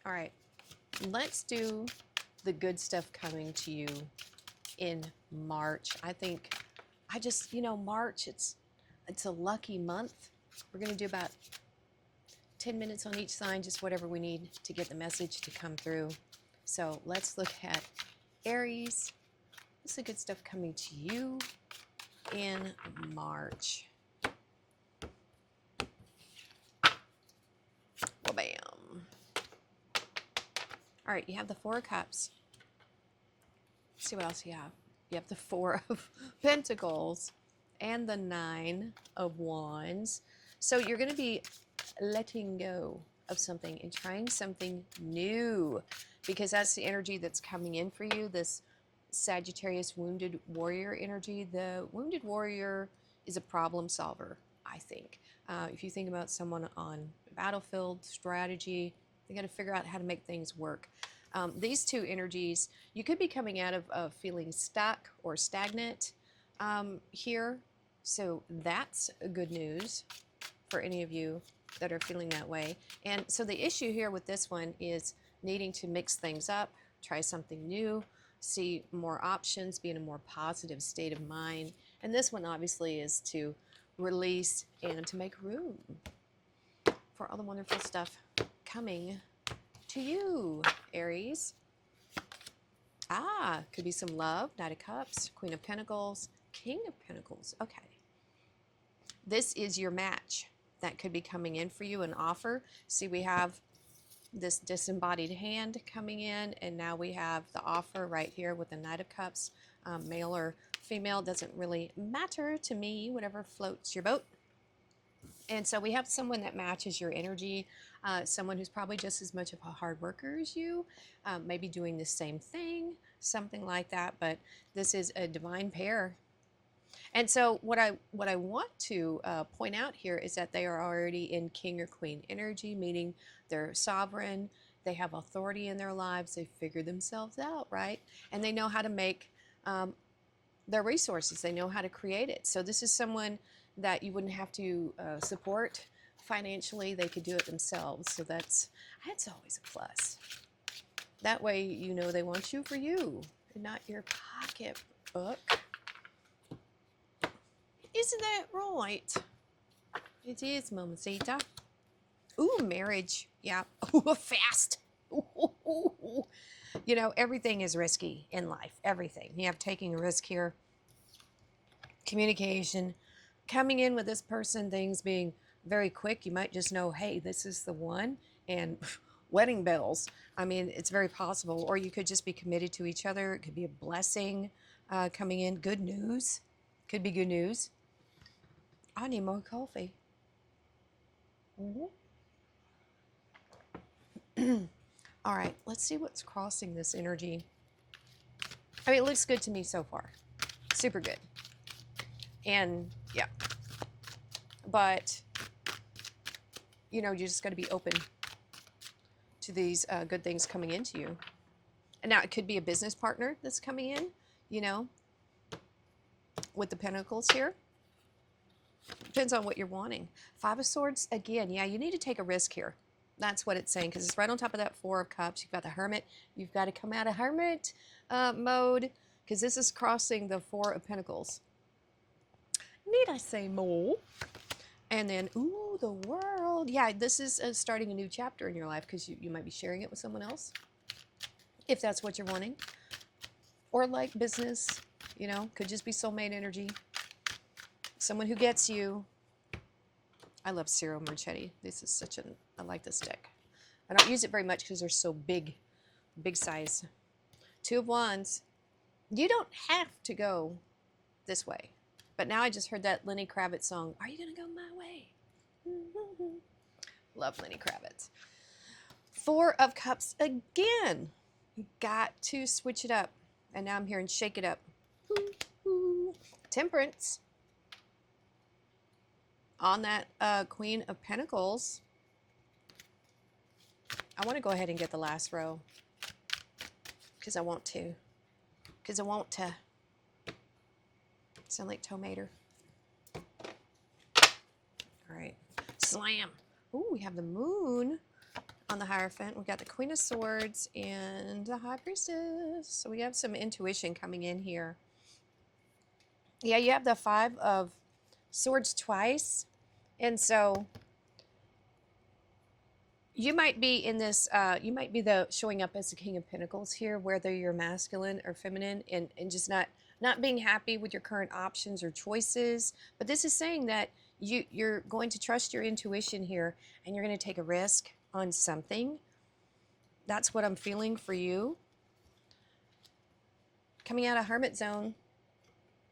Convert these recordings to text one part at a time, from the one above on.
All right, let's do the good stuff coming to you in March. I think, March, it's a lucky month. We're going to do about 10 minutes on each sign, just whatever we need to get the message to come through. So let's look at Aries. What's the good stuff coming to you in March? Well, bam. All right, you have the Four of Cups. Let's see what else you have. You have the Four of Pentacles and the Nine of Wands. So you're going to be letting go of something and trying something new, because that's the energy that's coming in for you, this Sagittarius wounded warrior energy. The wounded warrior is a problem solver, I think. If you think about someone on the battlefield, strategy, they got to figure out how to make things work. These two energies, you could be coming out of feeling stuck or stagnant here. So that's good news for any of you that are feeling that way. And so the issue here with this one is needing to mix things up, try something new, see more options, be in a more positive state of mind. And this one obviously is to release and to make room for all the wonderful stuff coming to you, Aries. Could be some love, Knight of Cups, Queen of Pentacles, King of Pentacles. Okay. This is your match that could be coming in for you, an offer. See, we have this disembodied hand coming in, and now we have the offer right here with the Knight of Cups. Male or female, doesn't really matter to me, whatever floats your boat. And so we have someone that matches your energy, someone who's probably just as much of a hard worker as you, maybe doing the same thing, something like that. But this is a divine pair. And so what I want to point out here is that they are already in King or Queen energy, meaning they're sovereign, they have authority in their lives, they figure themselves out, right? And they know how to make their resources, they know how to create it. So this is someone that you wouldn't have to support financially, they could do it themselves. So that's always a plus. That way you know they want you for you and not your pocketbook. Isn't that right? It is, Mamacita. Ooh, marriage. Yeah. Ooh, fast. Ooh. You know, everything is risky in life. Everything. You have taking a risk here. Communication. Coming in with this person, things being very quick. You might just know, hey, this is the one. And wedding bells. I mean, it's very possible. Or you could just be committed to each other. It could be a blessing coming in. Good news. Could be good news. I need more coffee. All right, let's see what's crossing this energy. I mean, it looks good to me so far. Super good. And yeah. But, you know, you just got to be open to these good things coming into you. And now it could be a business partner that's coming in, you know, with the Pentacles here. Depends on what you're wanting. Five of Swords, again, yeah, you need to take a risk here. That's what it's saying, because it's right on top of that Four of Cups. You've got the Hermit. You've got to come out of Hermit mode, because this is crossing the Four of Pentacles. Need I say more? And then, ooh, the World. Yeah, this is starting a new chapter in your life, because you might be sharing it with someone else, if that's what you're wanting. Or like business, you know, could just be soulmate energy. Someone who gets you. I love Ciro Marchetti. This is such an, I like this deck. I don't use it very much because they're so big size. Two of Wands. You don't have to go this way. But now I just heard that Lenny Kravitz song, Are You Gonna Go My Way? Love Lenny Kravitz. Four of Cups again. You got to switch it up. And now I'm hearing shake it up. Temperance. On that Queen of Pentacles, I want to go ahead and get the last row because I want to. Because I want to. Sound like tomato. All right. Slam. Ooh, we have the Moon. on the Hierophant. We got the Queen of Swords and the High Priestess. So we have some intuition coming in here. Yeah, you have the Five of Swords twice. And so you might be in this, you might be showing up as the King of Pentacles here, whether you're masculine or feminine, and just not being happy with your current options or choices. But this is saying that you're going to trust your intuition here, and you're going to take a risk on something. That's what I'm feeling for you. Coming out of Hermit Zone,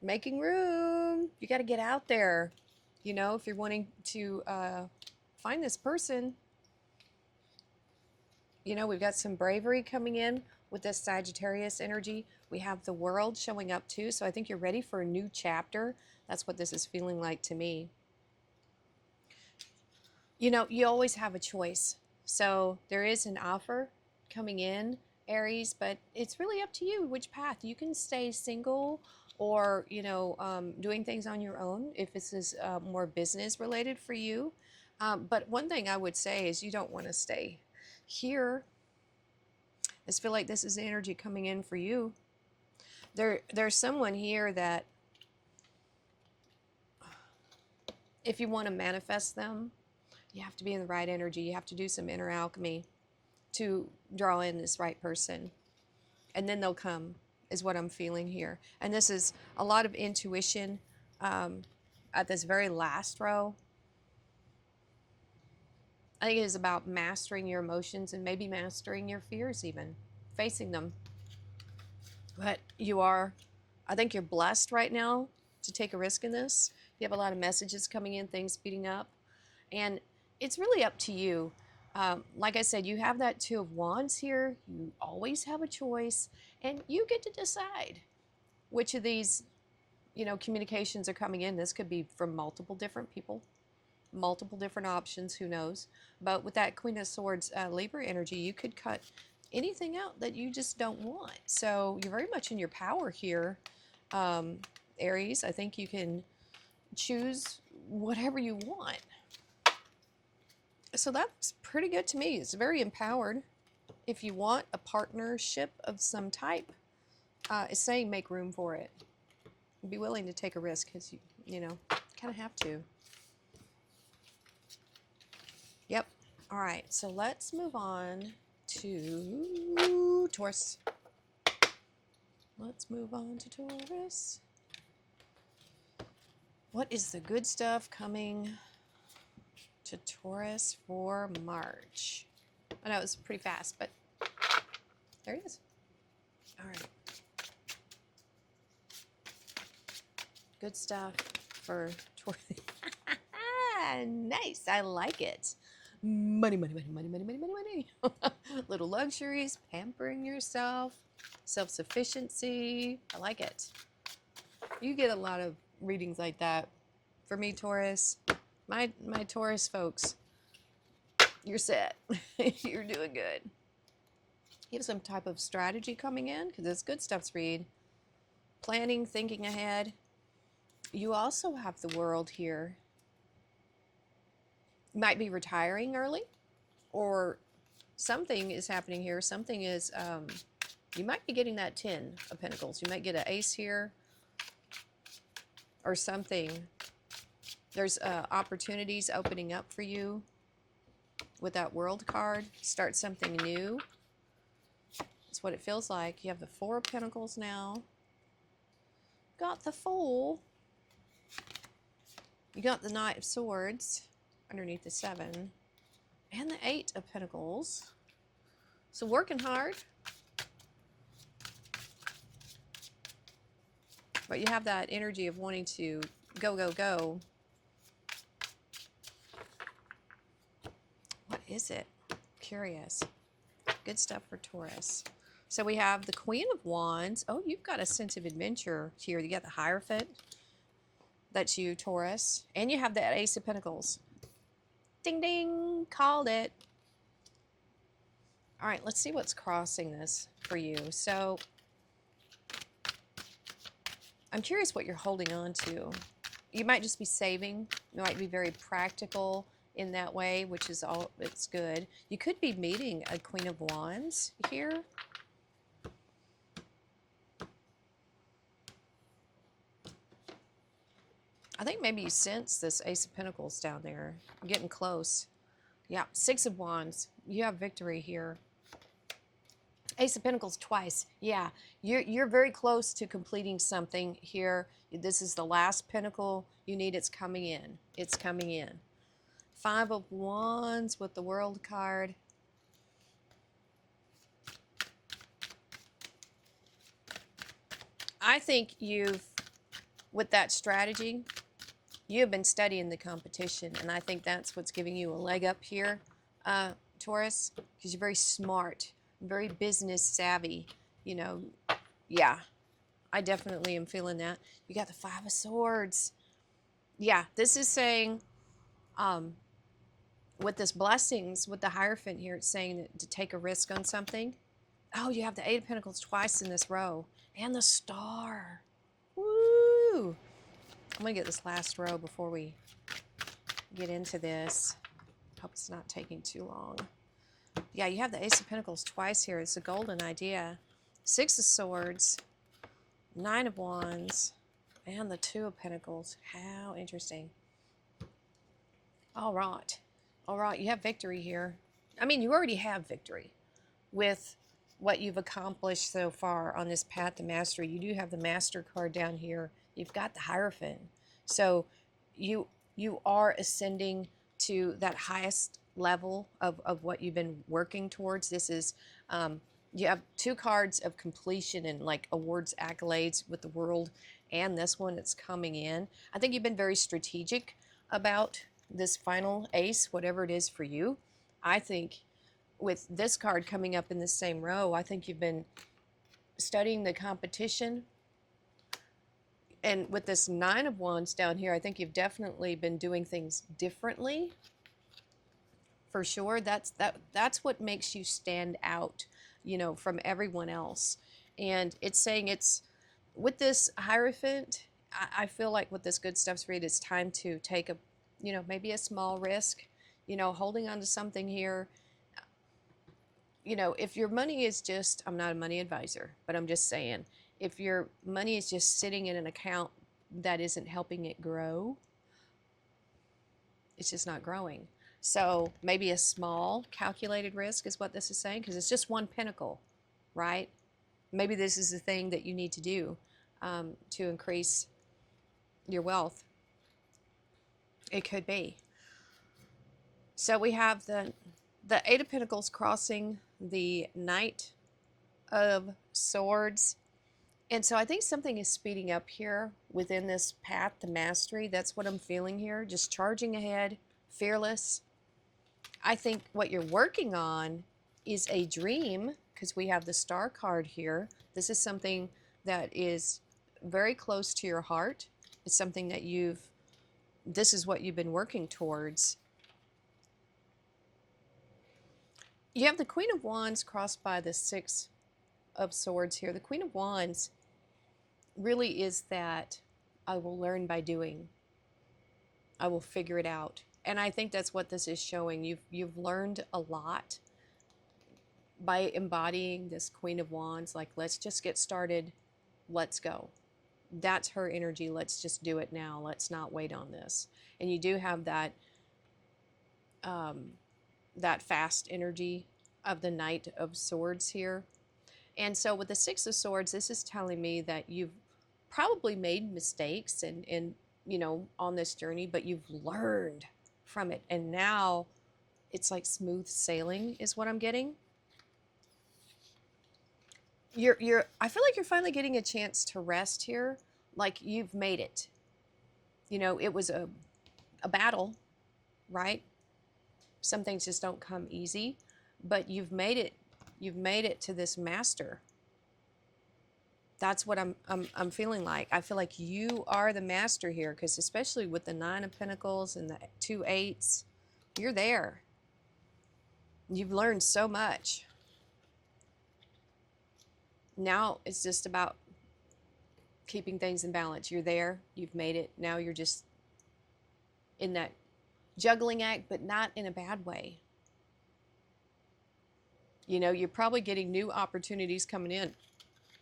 making room. You got to get out there. You know, if you're wanting to find this person. You know, we've got some bravery coming in with this Sagittarius energy. We have the World showing up too. So I think you're ready for a new chapter. That's what this is feeling like to me. You know, you always have a choice. So there is an offer coming in, Aries, but it's really up to you which path. You can stay single or, you know, doing things on your own if this is more business related for you. But one thing I would say is you don't want to stay here. I just feel like this is the energy coming in for you. There's someone here that if you want to manifest them, you have to be in the right energy. You have to do some inner alchemy to draw in this right person. And then they'll come, is what I'm feeling here. And this is a lot of intuition at this very last row. I think it is about mastering your emotions and maybe mastering your fears even, facing them. But I think you're blessed right now to take a risk in this. You have a lot of messages coming in, things speeding up. And it's really up to you. Like I said, you have that Two of Wands here. You always have a choice. And you get to decide which of these, you know, communications are coming in. This could be from multiple different people. Multiple different options, who knows. But with that Queen of Swords Libra energy, you could cut anything out that you just don't want. So you're very much in your power here, Aries. I think you can choose whatever you want. So that's pretty good to me. It's very empowered. If you want a partnership of some type, it's saying make room for it. Be willing to take a risk because you know, kind of have to. Yep. All right. So let's move on to Taurus. Let's move on to Taurus. What is the good stuff coming to Taurus for March? I know it was pretty fast, but there it is. All right. Good stuff for Taurus. Nice. I like it. Money, money, money, money, money, money, money, money. Little luxuries, pampering yourself, self-sufficiency. I like it. You get a lot of readings like that. For me, Taurus, my Taurus folks, you're set. You're doing good. You have some type of strategy coming in because it's good stuff to read. Planning, thinking ahead. You also have the World here. You might be retiring early, or something is happening here. Something is, you might be getting that 10 of Pentacles. You might get an ace here or something. There's opportunities opening up for you with that World card. Start something new. That's what it feels like. You have the Four of Pentacles now. Got the Fool. You got the Knight of Swords underneath the 7. And the 8 of Pentacles. So working hard. But you have that energy of wanting to go, go, go. What is it? Curious. Good stuff for Taurus. So we have the Queen of Wands. Oh, you've got a sense of adventure here. You got the Hierophant. That's you, Taurus. And you have that Ace of Pentacles. Ding, ding. Called it. All right, let's see what's crossing this for you. So I'm curious what you're holding on to. You might just be saving. You might be very practical. in that way, which is all, it's good. You could be meeting a Queen of Wands here. I think maybe you sense this Ace of Pentacles down there. You're getting close. Yeah, Six of Wands. You have victory here. Ace of Pentacles twice. Yeah, you're very close to completing something here. This is the last pentacle you need. It's coming in. It's coming in. Five of Wands with the World card. I think with that strategy, you have been studying the competition, and I think that's what's giving you a leg up here, Taurus, because you're very smart, very business savvy, you know. Yeah, I definitely am feeling that. You got the Five of Swords. Yeah, this is saying, with this blessings, with the Hierophant here, it's saying that to take a risk on something. Oh, you have the Eight of Pentacles twice in this row, and the Star. Woo! I'm going to get this last row before we get into this. Hope it's not taking too long. Yeah, you have the Ace of Pentacles twice here. It's a golden idea. Six of Swords, Nine of Wands, and the Two of Pentacles. How interesting. All right. All right, you have victory here. I mean, you already have victory with what you've accomplished so far on this path to mastery. You do have the Master card down here. You've got the Hierophant. So you are ascending to that highest level of what you've been working towards. This is, you have two cards of completion and like awards, accolades with the World, and this one that's coming in. I think you've been very strategic about this final ace, whatever it is for you. I think with this card coming up in the same row, I think you've been studying the competition. And with this Nine of Wands down here, I think you've definitely been doing things differently. For sure. That's what makes you stand out, you know, from everyone else. And it's saying it's, with this Hierophant, I feel like with this good stuff's read, it's time to take a, you know, maybe a small risk, you know, holding on to something here. You know, if your money is just, I'm not a money advisor, but I'm just saying, if your money is just sitting in an account that isn't helping it grow, it's just not growing. So maybe a small calculated risk is what this is saying, because it's just one pentacle, right? Maybe this is the thing that you need to do to increase your wealth. It could be. So we have the Eight of Pentacles crossing the Knight of Swords. And so I think something is speeding up here within this path to mastery. That's what I'm feeling here. Just charging ahead, fearless. I think what you're working on is a dream, because we have the Star card here. This is something that is very close to your heart. It's something that this is what you've been working towards. You have the Queen of Wands crossed by the Six of Swords here. The Queen of Wands really is that I will learn by doing. I will figure it out. And I think that's what this is showing. You've learned a lot by embodying this Queen of Wands. Like, let's just get started. Let's go. That's her energy. Let's just do it now. Let's not wait on this. And you do have that that fast energy of the Knight of Swords here. And so with the Six of Swords, this is telling me that you've probably made mistakes and you know, on this journey, but you've learned from it. And now it's like smooth sailing is what I'm getting. I feel like you're finally getting a chance to rest here. Like, you've made it. You know, it was a battle, right? Some things just don't come easy, but you've made it. You've made it to this master. That's what I'm feeling like. I feel like you are the master here, because especially with the Nine of Pentacles and the two eights, you're there. You've learned so much. Now it's just about keeping things in balance. You're there. You've made it. Now you're just in that juggling act, but not in a bad way. You know, you're probably getting new opportunities coming in.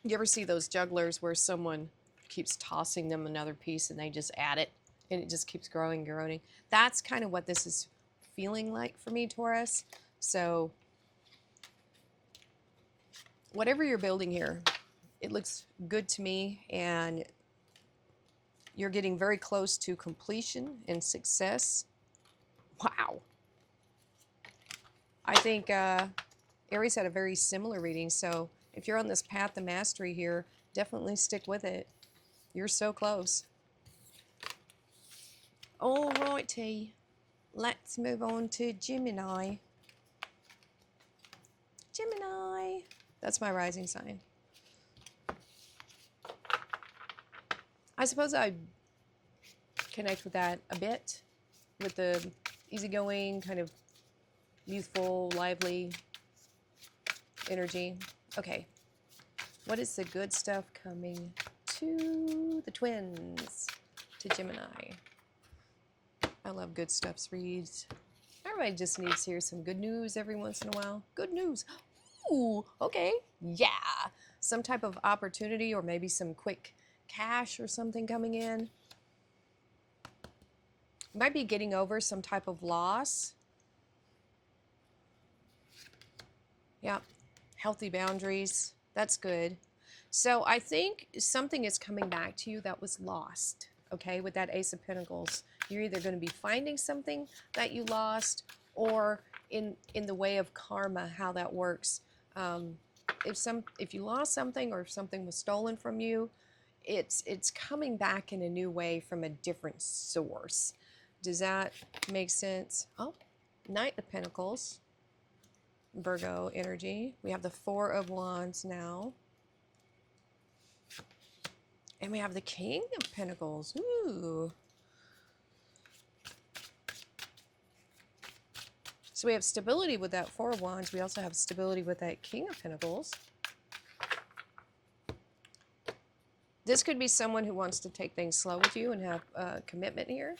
You ever see those jugglers where someone keeps tossing them another piece and they just add it and it just keeps growing and growing? That's kind of what this is feeling like for me, Taurus. So whatever you're building here, it looks good to me, and you're getting very close to completion and success. Wow. I think Aries had a very similar reading, so if you're on this path to mastery here, definitely stick with it. You're so close. All righty, let's move on to Gemini. Gemini, that's my rising sign. I suppose I connect with that a bit, with the easygoing, kind of youthful, lively energy. Okay, what is the good stuff coming to the twins, to Gemini? I love good stuff's reads. Everybody just needs to hear some good news every once in a while. Good news. Ooh, okay, yeah. Some type of opportunity, or maybe some quick cash or something coming in. You might be getting over some type of loss. Yeah, healthy boundaries. That's good. So I think something is coming back to you that was lost, okay, with that Ace of Pentacles. You're either going to be finding something that you lost, or in the way of karma, how that works. If you lost something, or if something was stolen from you, it's coming back in a new way from a different source. Does that make sense? Oh, Knight of Pentacles, Virgo energy. We have the Four of Wands now. And we have the King of Pentacles. Ooh. So we have stability with that Four of Wands. We also have stability with that King of Pentacles. This could be someone who wants to take things slow with you and have a commitment here.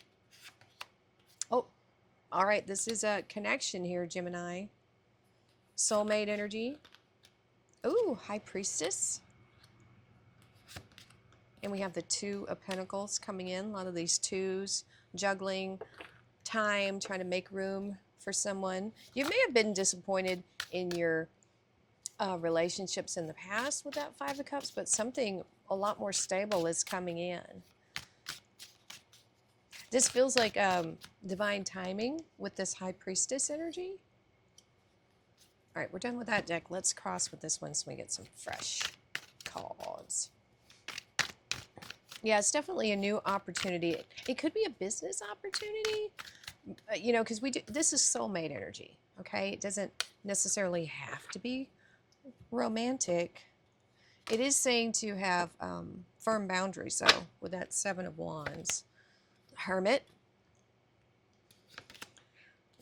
Oh, all right. This is a connection here, Gemini. Soulmate energy. Ooh, High Priestess. And we have the Two of Pentacles coming in. A lot of these twos, juggling time, trying to make room for someone. You may have been disappointed in your relationships in the past with that Five of Cups, but something a lot more stable is coming in. This feels like divine timing with this High Priestess energy. All right, we're done with that deck. Let's cross with this one so we get some fresh cards. Yeah, it's definitely a new opportunity. It could be a business opportunity, you know, because this is soulmate energy, okay? It doesn't necessarily have to be romantic. It is saying to have firm boundaries, though, with that Seven of Wands. Hermit.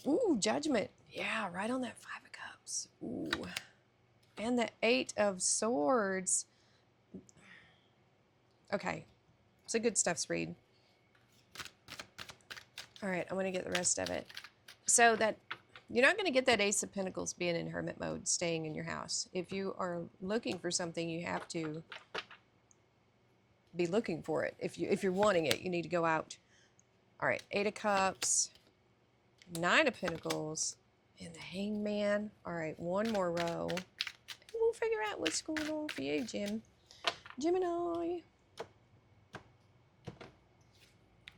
Ooh, Judgment. Yeah, right on that Five of Cups. Ooh. And the Eight of Swords. Okay. It's a good stuff's read. All right, I want to get the rest of it. So that you're not going to get that Ace of Pentacles being in hermit mode, staying in your house. If you are looking for something, you have to be looking for it. If you're wanting it, you need to go out. All right, Eight of Cups, Nine of Pentacles, and the Hangman. All right, one more row. And we'll figure out what's going on for you, Gemini.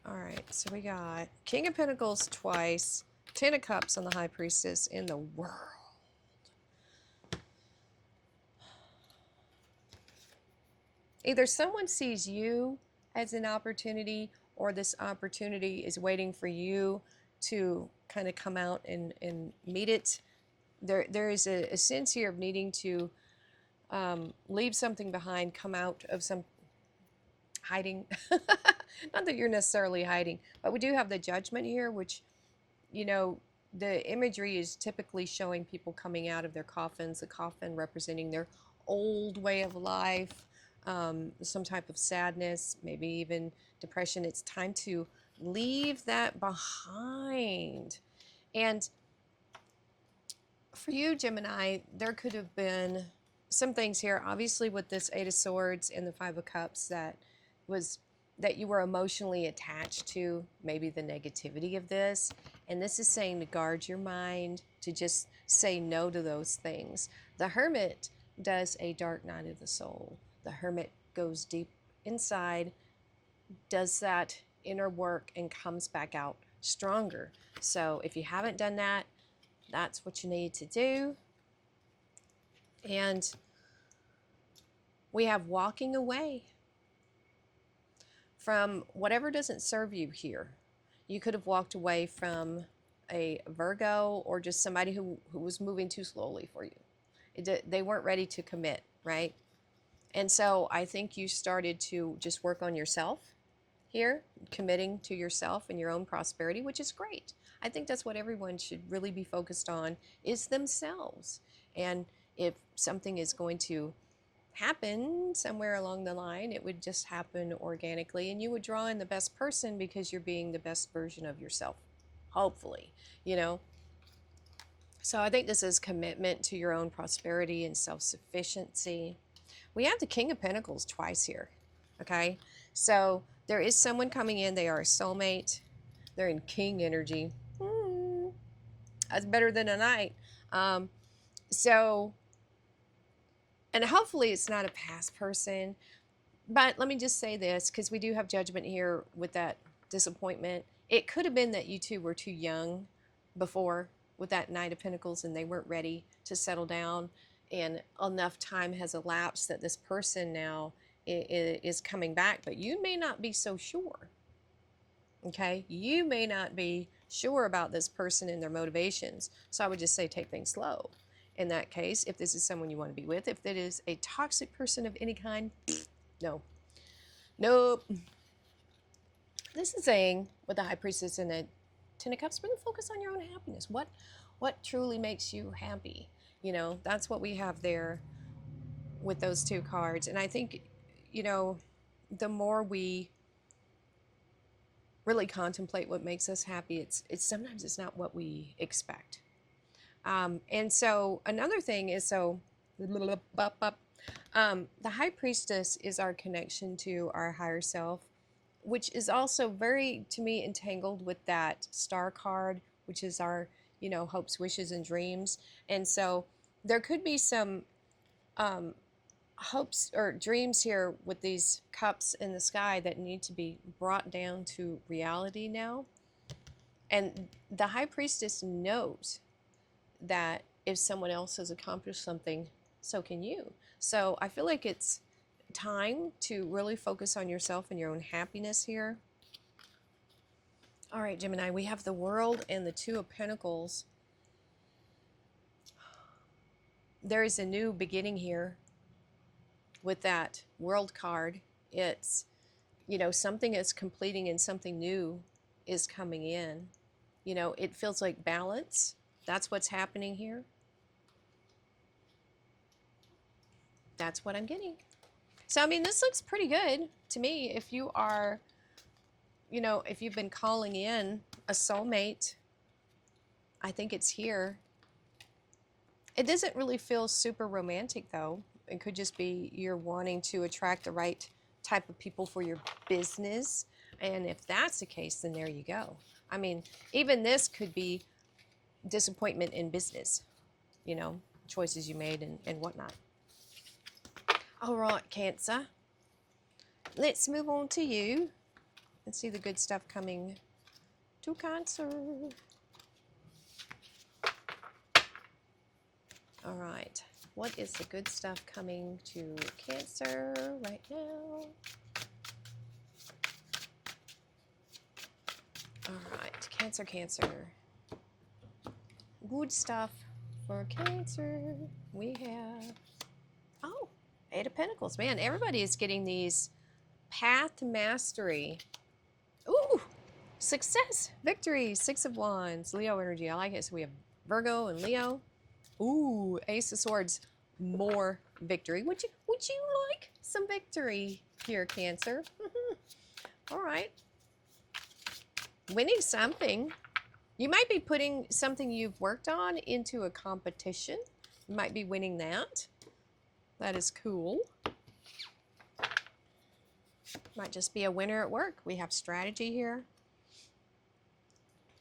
All right, so we got King of Pentacles twice, Ten of Cups on the High Priestess in the world. Either someone sees you as an opportunity, or this opportunity is waiting for you to kind of come out and meet it. There is a sense here of needing to leave something behind, come out of some hiding. Not that you're necessarily hiding, but we do have the Judgment here, which, you know, the imagery is typically showing people coming out of their coffins, the coffin representing their old way of life, some type of sadness, maybe even depression. It's time to leave that behind. And for you, Gemini, there could have been some things here, obviously with this Eight of Swords and the Five of Cups, that you were emotionally attached to, maybe the negativity of this. And this is saying to guard your mind, to just say no to those things. The Hermit does a dark night of the soul. The Hermit goes deep inside, does that inner work, and comes back out stronger. So if you haven't done that, that's what you need to do. And we have walking away from whatever doesn't serve you here. You could have walked away from a Virgo, or just somebody who was moving too slowly for you. They weren't ready to commit, right? And so I think you started to just work on yourself here, committing to yourself and your own prosperity, which is great. I think that's what everyone should really be focused on, is themselves. And if something is going to happen somewhere along the line, it would just happen organically, and you would draw in the best person because you're being the best version of yourself, hopefully, you know. So I think this is commitment to your own prosperity and self-sufficiency. We have the King of Pentacles twice here, okay? So there is someone coming in. They are a soulmate. They're in King energy. That's better than a Knight. And hopefully it's not a past person. But let me just say this, because we do have Judgment here with that disappointment. It could have been that you two were too young before with that Knight of Pentacles, and they weren't ready to settle down. And enough time has elapsed that this person now is coming back. But you may not be so sure. Okay? You may not be sure about this person and their motivations. So I would just say take things slow. In that case, if this is someone you want to be with, if it is a toxic person of any kind, no. Nope. This is saying, with the High Priestess and the Ten of Cups, really focus on your own happiness. What truly makes you happy? You know, that's what we have there with those two cards. And I think, you know, the more we really contemplate what makes us happy, it's sometimes it's not what we expect. And so another thing is, the High Priestess is our connection to our higher self, which is also very, to me, entangled with that Star card, which is our, you know, hopes, wishes, and dreams. And so there could be some hopes or dreams here with these cups in the sky that need to be brought down to reality now. And the High Priestess knows that if someone else has accomplished something, so can you. So I feel like it's time to really focus on yourself and your own happiness here. All right, Gemini, we have the World and the Two of Pentacles. There is a new beginning here with that World card. It's, you know, something is completing and something new is coming in. You know, it feels like balance. That's what's happening here. That's what I'm getting. So, I mean, this looks pretty good to me. If you are, you know, if you've been calling in a soulmate, I think it's here. It doesn't really feel super romantic, though. It could just be you're wanting to attract the right type of people for your business. And if that's the case, then there you go. I mean, even this could be disappointment in business, you know, choices you made and whatnot. All right, Cancer. Let's move on to you and see the good stuff coming to Cancer. All right. What is the good stuff coming to Cancer right now? All right, Cancer, Cancer. Good stuff for Cancer. We have, oh, Eight of Pentacles. Man, everybody is getting these path mastery. Ooh, success, victory, Six of Wands, Leo energy. I like it. So we have Virgo and Leo. Ooh, Ace of Swords, more victory. Would you like some victory here, Cancer? All right. winning something. You might be putting something you've worked on into a competition. You might be winning that. That is cool. Might just be a winner at work. We have strategy here.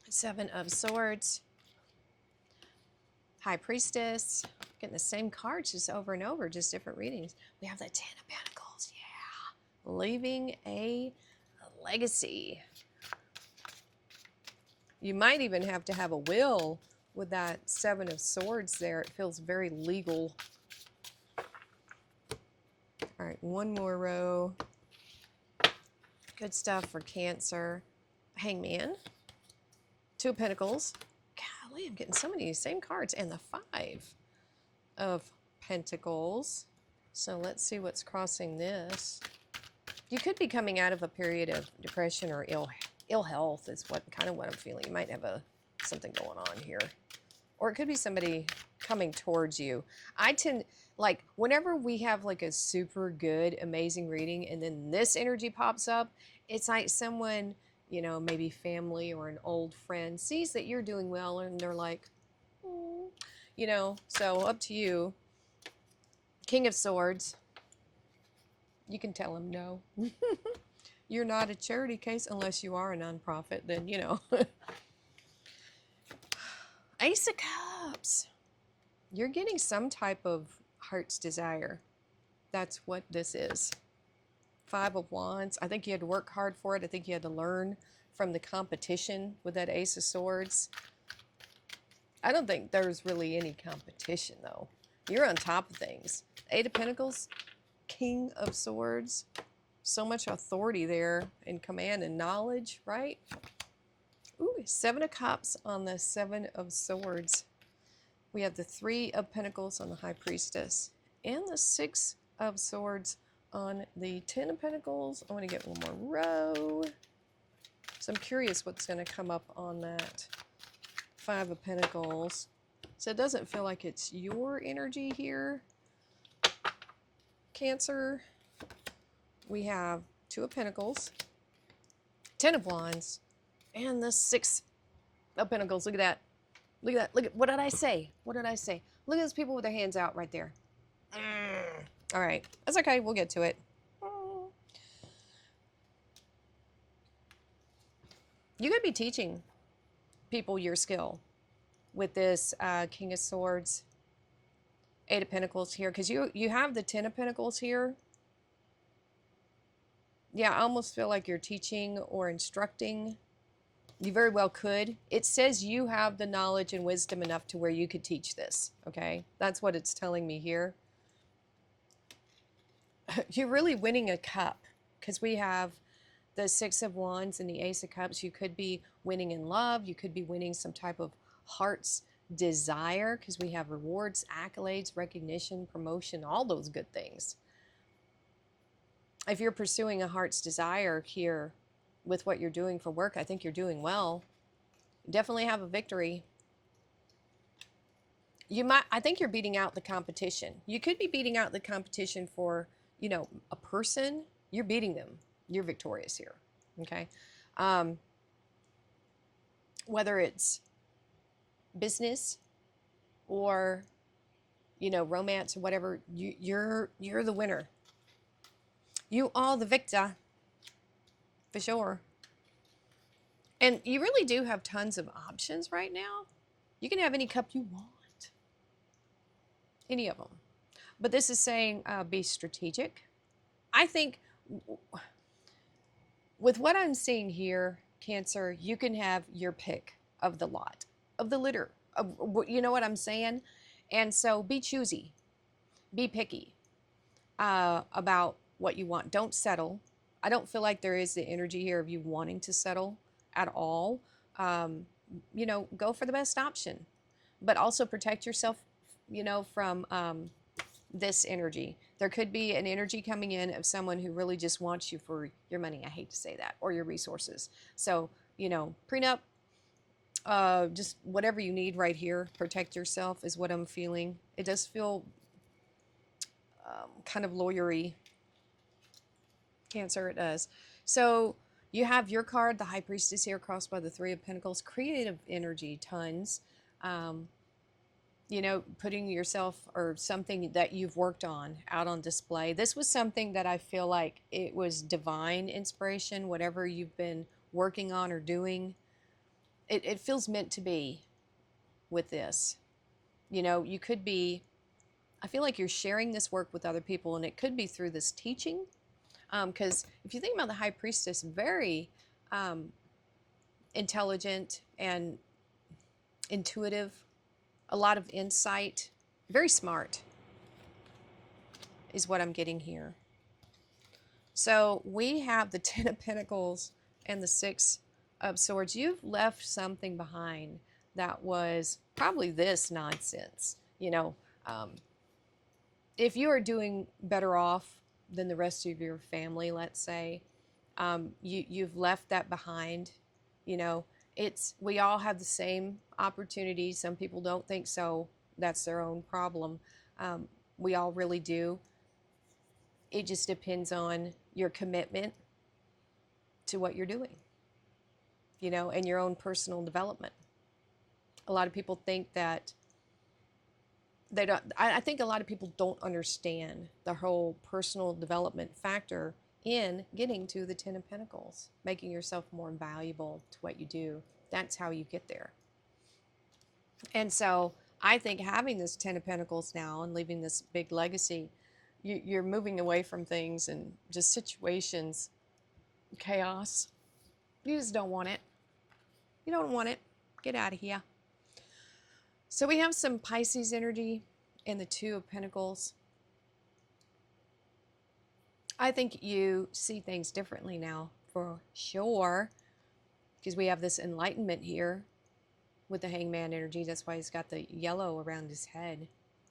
Seven of Swords. High Priestess. Getting the same cards just over and over, just different readings. We have the Ten of Pentacles. Yeah. Leaving a legacy. You might even have to have a will with that Seven of Swords there. It feels very legal. All right, one more row. Good stuff for Cancer. Hangman. Two of Pentacles. Golly, I'm getting so many of the same cards. And the Five of Pentacles. So let's see what's crossing this. You could be coming out of a period of depression or ill health is what I'm feeling. You might have something going on here. Or it could be somebody coming towards you. I tend, like, whenever we have like a super good, amazing reading and then this energy pops up, it's like someone, you know, maybe family or an old friend sees that you're doing well and they're like, oh, you know, so up to you. King of Swords. You can tell them no. You're not a charity case unless you are a nonprofit, then, you know. Ace of Cups. You're getting some type of heart's desire. That's what this is. Five of Wands. I think you had to work hard for it. I think you had to learn from the competition with that Ace of Swords. I don't think there's really any competition, though. You're on top of things. Eight of Pentacles. King of Swords. So much authority there and command and knowledge, right? Ooh, Seven of Cups on the Seven of Swords. We have the Three of Pentacles on the High Priestess. And the Six of Swords on the Ten of Pentacles. I want to get one more row. So I'm curious what's going to come up on that Five of Pentacles. So it doesn't feel like it's your energy here, Cancer. We have Two of Pentacles, Ten of Wands, and the Six of Pentacles. Look at that. Look at that. Look at, what did I say? What did I say? Look at those people with their hands out right there. All right. That's okay. We'll get to it. You could be teaching people your skill with this King of Swords, Eight of Pentacles here, because you have the Ten of Pentacles here. Yeah, I almost feel like you're teaching or instructing. You very well could. It says you have the knowledge and wisdom enough to where you could teach this, okay? That's what it's telling me here. You're really winning a cup because we have the Six of Wands and the Ace of Cups. You could be winning in love. You could be winning some type of heart's desire because we have rewards, accolades, recognition, promotion, all those good things. If you're pursuing a heart's desire here with what you're doing for work, I think you're doing well. Definitely have a victory. I think you're beating out the competition. You could be beating out the competition for, you know, a person. You're beating them. You're victorious here, okay? Whether it's business or, you know, romance or whatever, you're the winner. You are the victor, for sure. And you really do have tons of options right now. You can have any cup you want. Any of them. But this is saying be strategic. I think with what I'm seeing here, Cancer, you can have your pick of the lot, of the litter. You know what I'm saying? And so be choosy. Be picky about what you want. Don't settle. I don't feel like there is the energy here of you wanting to settle at all. You know, go for the best option, but also protect yourself, you know, from this energy. There could be an energy coming in of someone who really just wants you for your money. I hate to say that, or your resources. So, you know, prenup, just whatever you need right here, protect yourself is what I'm feeling. It does feel kind of lawyery, Cancer, it does. So You have your card, the High Priestess here, crossed by the Three of Pentacles. Creative energy, tons. You know, putting yourself or something that you've worked on out on display. This was something that I feel like it was divine inspiration, whatever you've been working on or doing. It feels meant to be with this. You know, you could be, I feel like you're sharing this work with other people, and it could be through this teaching. Because if you think about the High Priestess, very intelligent and intuitive, a lot of insight, very smart is what I'm getting here. So we have the Ten of Pentacles and the Six of Swords. You've left something behind that was probably this nonsense. You know, if you are doing better off than the rest of your family, let's say, you've left that behind. You know, we all have the same opportunities. Some people don't think so. That's their own problem. We all really do. It just depends on your commitment to what you're doing, you know, and your own personal development. A lot of people think that they don't, I think a lot of people don't understand the whole personal development factor in getting to the Ten of Pentacles, making yourself more valuable to what you do. That's how you get there. And so I think having this Ten of Pentacles now and leaving this big legacy, you're moving away from things and just situations, chaos. You just don't want it. You don't want it. Get out of here. So we have some Pisces energy in the Two of Pentacles. I think you see things differently now, for sure, because we have this enlightenment here with the Hangman energy. That's why he's got the yellow around his head.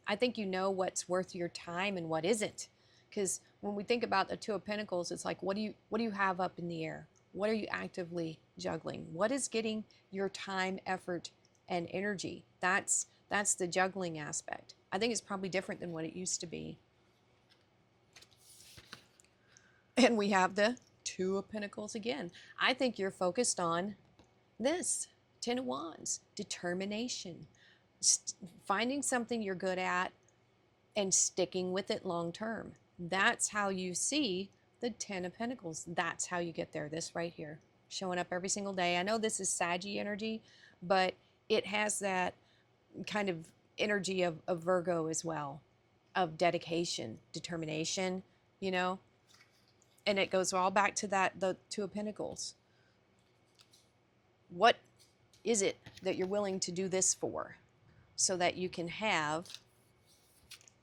I think you know what's worth your time and what isn't. Because when we think about the Two of Pentacles, it's like, what do you have up in the air? What are you actively juggling? What is getting your time, effort, and energy? That's the juggling aspect. I think it's probably different than what it used to be. And we have the Two of Pentacles again. I think you're focused on this, Ten of Wands, determination, finding something you're good at and sticking with it long term. That's how you see the Ten of Pentacles. That's how you get there. This right here, showing up every single day. I know this is Saggy energy, but it has that kind of energy of Virgo as well, of dedication, determination, you know. And it goes all back to that, the Two of Pentacles. What is it that you're willing to do this for, so that you can have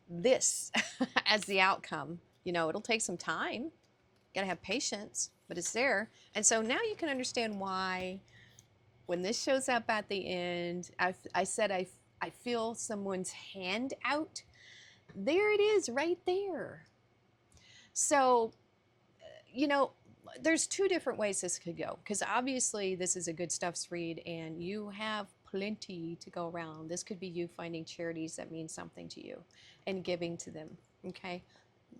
this as the outcome? You know, it'll take some time. You gotta have patience, but it's there. And so now you can understand why when this shows up at the end, I said I feel someone's hand out. There it is right there. So, you know, there's two different ways this could go, because obviously this is a good stuffs read and you have plenty to go around. This could be you finding charities that mean something to you and giving to them, okay?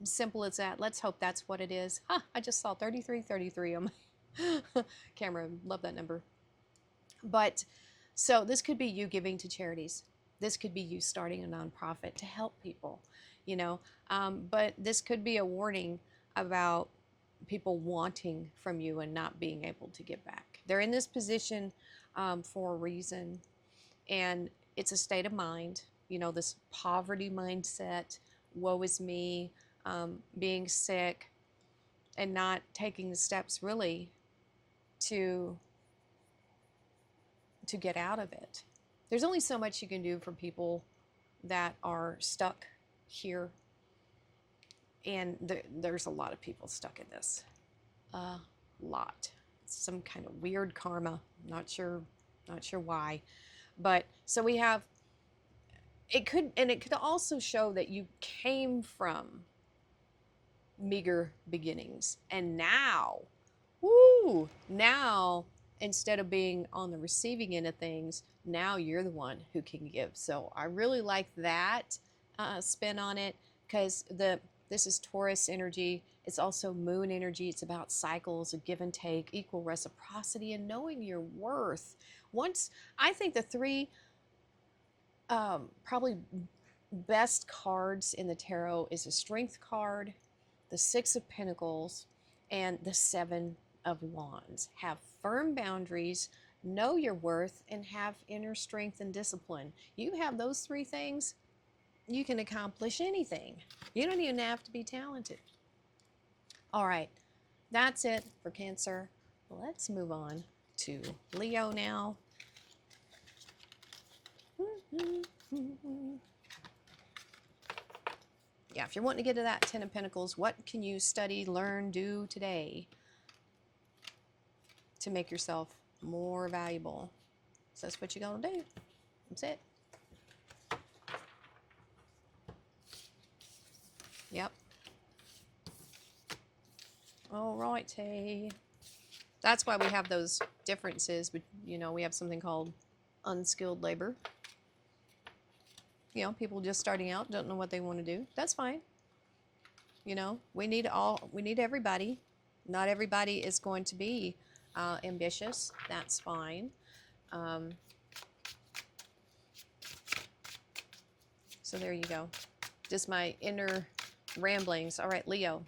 Simple as that. Let's hope that's what it is. I just saw 3333 on my camera. Love that number. But so this could be you giving to charities. This could be you starting a nonprofit to help people, you know. But this could be a warning about people wanting from you and not being able to give back. They're in this position for a reason, and it's a state of mind. You know, this poverty mindset, woe is me, being sick, and not taking the steps really to get out of it. There's only so much you can do for people that are stuck here. And there's a lot of people stuck in this. A lot. Some kind of weird karma. Not sure why. But so we have, it could also show that you came from meager beginnings. And now, now instead of being on the receiving end of things, now you're the one who can give. So I really like that spin on it, because This is Taurus energy. It's also moon energy. It's about cycles, a give and take, equal reciprocity, and knowing your worth. I think the three probably best cards in the tarot is the Strength card, the Six of Pentacles, and the Seven of Wands. Have firm boundaries, know your worth, and have inner strength and discipline. You have those three things, you can accomplish anything. You don't even have to be talented. All right, that's it for Cancer. Let's move on to Leo now. Yeah, if you're wanting to get to that Ten of Pentacles, what can you study, learn, do today to make yourself more valuable? So that's what you're going to do. That's it. Yep. All righty. That's why we have those differences. But, you know, we have something called unskilled labor. You know, people just starting out, don't know what they want to do. That's fine. You know, we need everybody. Not everybody is going to be ambitious. That's fine. So there you go. Just my inner ramblings. All right, Leo.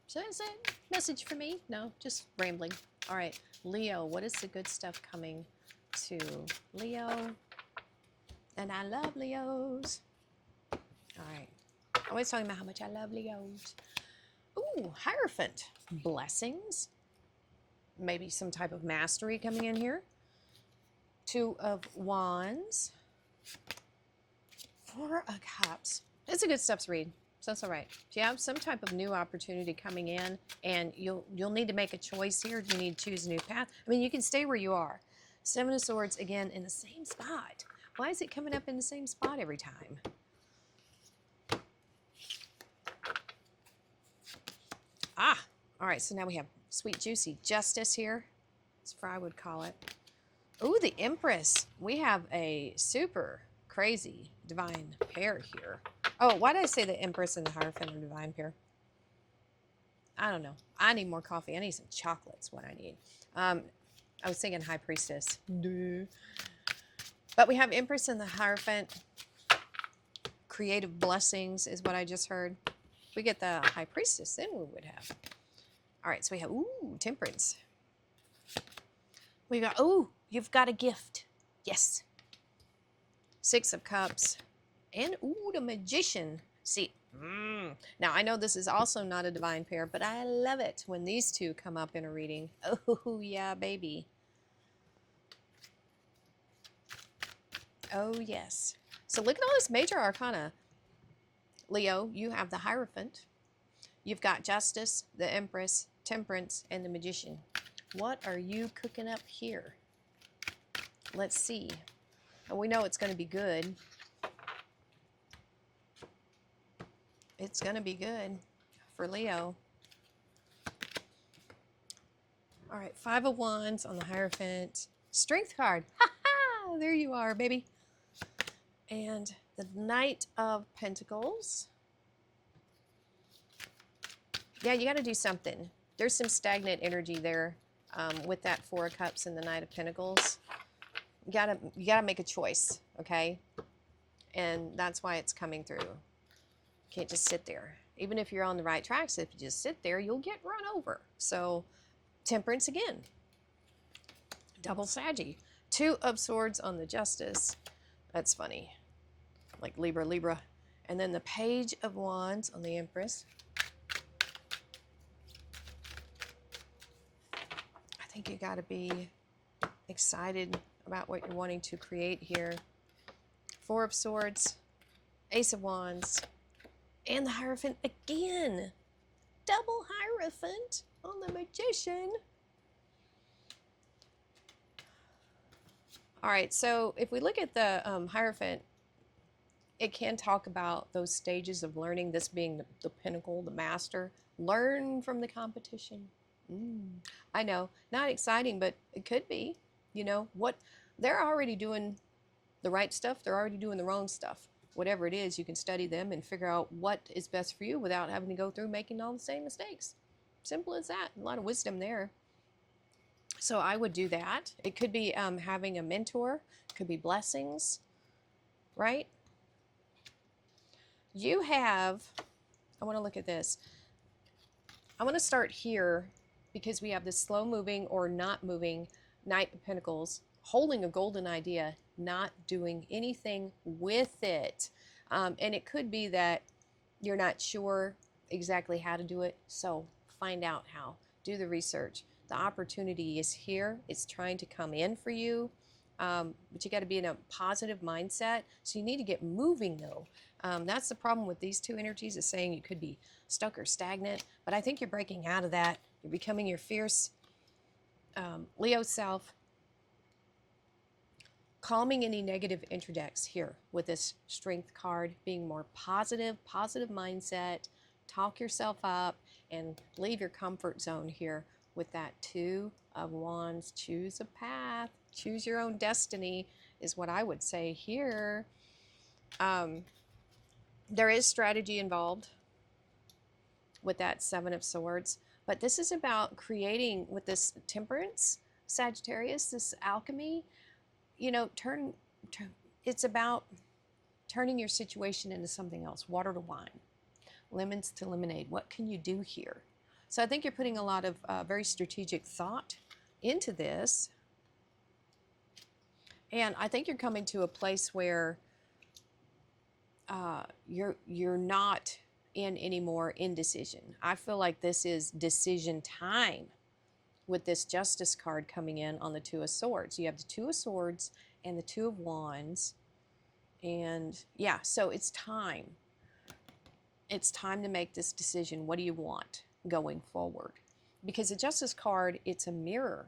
So is that message for me? No, just rambling. All right, Leo, what is the good stuff coming to Leo? And I love Leos. All right. Always talking about how much I love Leos. Ooh, Hierophant. Blessings. Maybe some type of mastery coming in here. Two of Wands. Four of Cups. It's a good stuff to read. So that's all right. If you have some type of new opportunity coming in, and you'll need to make a choice here. You need to choose a new path. I mean, you can stay where you are. Seven of Swords, again, in the same spot. Why is it coming up in the same spot every time? Ah, all right, so now we have sweet, juicy justice here. That's what I would call it. Ooh, the Empress. We have a super crazy divine pair here. Oh, why did I say the Empress and the Hierophant are divine pair? I don't know. I need more coffee. I need some chocolates, what I need. I was thinking High Priestess. Duh. But we have Empress and the Hierophant. Creative blessings is what I just heard. If we get the High Priestess, then we would have. All right, so we have, ooh, Temperance. We got, ooh, you've got a gift. Yes. Six of Cups. And, ooh, the Magician. See, now I know this is also not a divine pair, but I love it when these two come up in a reading. Oh, yeah, baby. Oh, yes. So look at all this major arcana. Leo, you have the Hierophant. You've got Justice, the Empress, Temperance, and the Magician. What are you cooking up here? Let's see. And we know it's going to be good. It's going to be good for Leo. All right, Five of Wands on the Hierophant. Strength card. Ha ha! There you are, baby. And the Knight of Pentacles. Yeah, you got to do something. There's some stagnant energy there with that Four of Cups and the Knight of Pentacles. You gotta make a choice, okay? And that's why it's coming through. You can't just sit there. Even if you're on the right tracks, if you just sit there, you'll get run over. So, Temperance again. Double Saggy. Two of Swords on the Justice. That's funny. Like Libra, Libra. And then the Page of Wands on the Empress. I think you got to be excited about what you're wanting to create here. Four of Swords, Ace of Wands, and the Hierophant again. Double Hierophant on the Magician. All right, so if we look at the Hierophant, it can talk about those stages of learning, this being the pinnacle, the master. Learn from the competition. I know, not exciting, but it could be. You know, what they're already doing the right stuff, they're already doing the wrong stuff. whatever it is, you can study them and figure out what is best for you without having to go through making all the same mistakes. Simple as that. A lot of wisdom there. So I would do that. It could be having a mentor, it could be blessings, right? You have, I want to look at this. I want to start here because we have this slow moving or not moving Knight of Pentacles, holding a golden idea, not doing anything with it. And it could be that you're not sure exactly how to do it, so find out how. Do the research. The opportunity is here. It's trying to come in for you, but you got to be in a positive mindset. So you need to get moving, though. That's the problem with these two energies, is saying you could be stuck or stagnant, but I think you're breaking out of that. You're becoming your fierce Leo self, calming any negative interdects here with this strength card, being more positive mindset, talk yourself up, and leave your comfort zone here with that Two of Wands. Choose a path, choose your own destiny is what I would say here. There is strategy involved with that Seven of Swords, but this is about creating, with this Temperance, Sagittarius, this alchemy, you know, it's about turning your situation into something else. Water to wine, lemons to lemonade. What can you do here? So I think you're putting a lot of very strategic thought into this. And I think you're coming to a place where you're not in any more indecision. I feel like this is decision time with this Justice card coming in on the Two of Swords. You have the Two of Swords and the Two of Wands. And yeah, so it's time. It's time to make this decision. What do you want going forward? Because the Justice card, it's a mirror.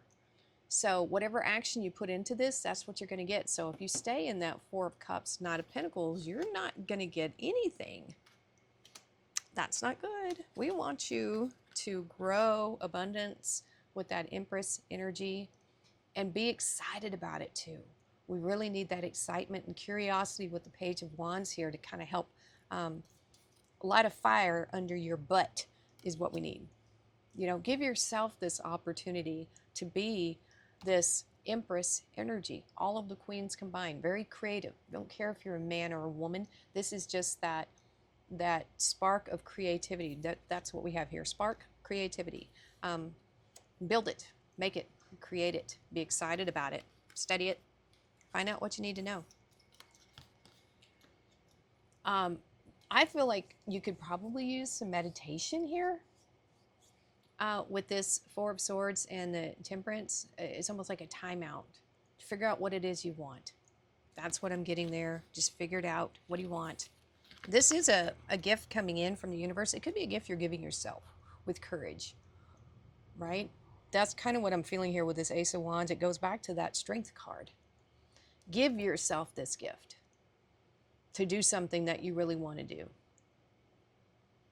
So whatever action you put into this, that's what you're going to get. So if you stay in that Four of Cups, Knight of Pentacles, you're not going to get anything. That's not good. We want you to grow abundance with that Empress energy and be excited about it too. We really need that excitement and curiosity with the Page of Wands here to kind of help light a fire under your butt is what we need. You know, give yourself this opportunity to be this Empress energy. All of the queens combined, very creative. Don't care if you're a man or a woman. This is just that spark of creativity. That's what we have here. Spark, creativity. Build it, make it, create it, be excited about it, study it, find out what you need to know. I feel like you could probably use some meditation here with this Four of Swords and the Temperance. It's almost like a timeout to figure out what it is you want. That's what I'm getting there. Just figure it out. What do you want? This is a gift coming in from the universe. It could be a gift you're giving yourself with courage, right? That's kind of what I'm feeling here with this Ace of Wands. It goes back to that Strength card. Give yourself this gift to do something that you really want to do.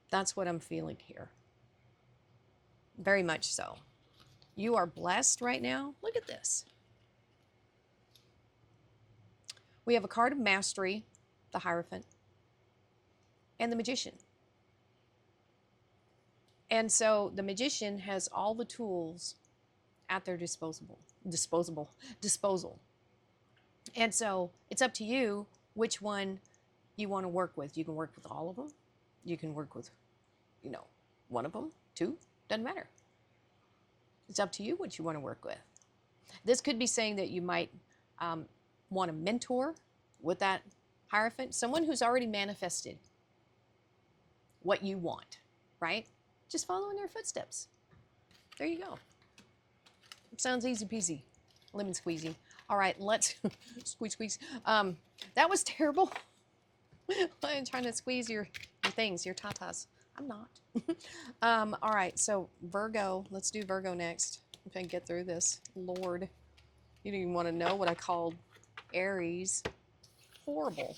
That's what I'm feeling here. Very much so. You are blessed right now. Look at this. We have a card of mastery, the Hierophant, and the Magician. And so the Magician has all the tools at their disposal. And so it's up to you which one you want to work with. You can work with all of them. You can work with, you know, one of them, two, doesn't matter. It's up to you what you want to work with. This could be saying that you might want a mentor with that Hierophant, someone who's already manifested what you want, right? Just follow in their footsteps. There you go. Sounds easy peasy, lemon squeezy. All right, let's squeeze. That was terrible. I'm trying to squeeze your things, your tatas. I'm not. All right, so Virgo. Let's do Virgo next. If I can get through this. Lord, you don't even want to know what I called Aries. Horrible.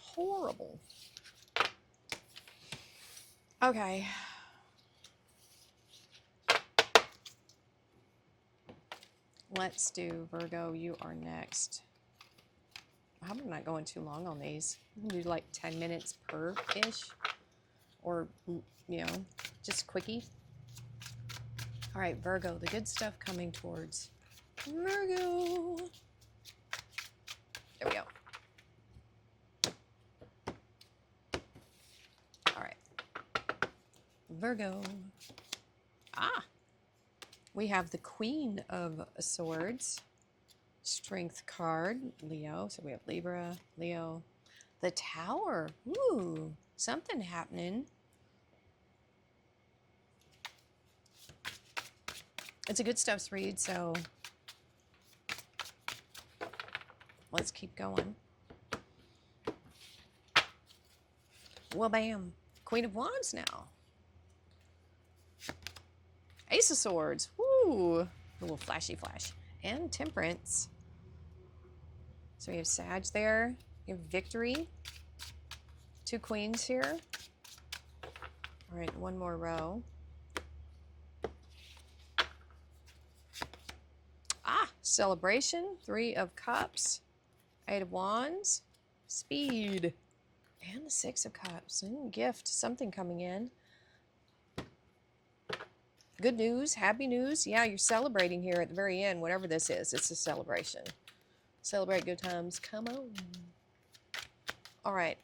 Horrible. Okay. Let's do Virgo. You are next. I hope I'm not going too long on these. I'm gonna do like 10 minutes per-ish. Or, you know, just quickie. All right, Virgo, the good stuff coming towards Virgo. There we go. All right. Virgo. Ah, we have the Queen of Swords. Strength card, Leo. So we have Libra, Leo. The Tower. Ooh, something happening. It's a good stuffs read, so let's keep going. Well, bam. Queen of Wands now. Ace of Swords. Woo. A little flashy flash. And Temperance. So we have Sag there. We have Victory. 2 queens here. All right, one more row. Ah, Celebration. 3 of Cups. 8 of Wands. Speed. And the 6 of Cups. Gift. Something coming in. Good news. Happy news. Yeah, you're celebrating here at the very end. Whatever this is, it's a celebration. Celebrate good times. Come on. All right.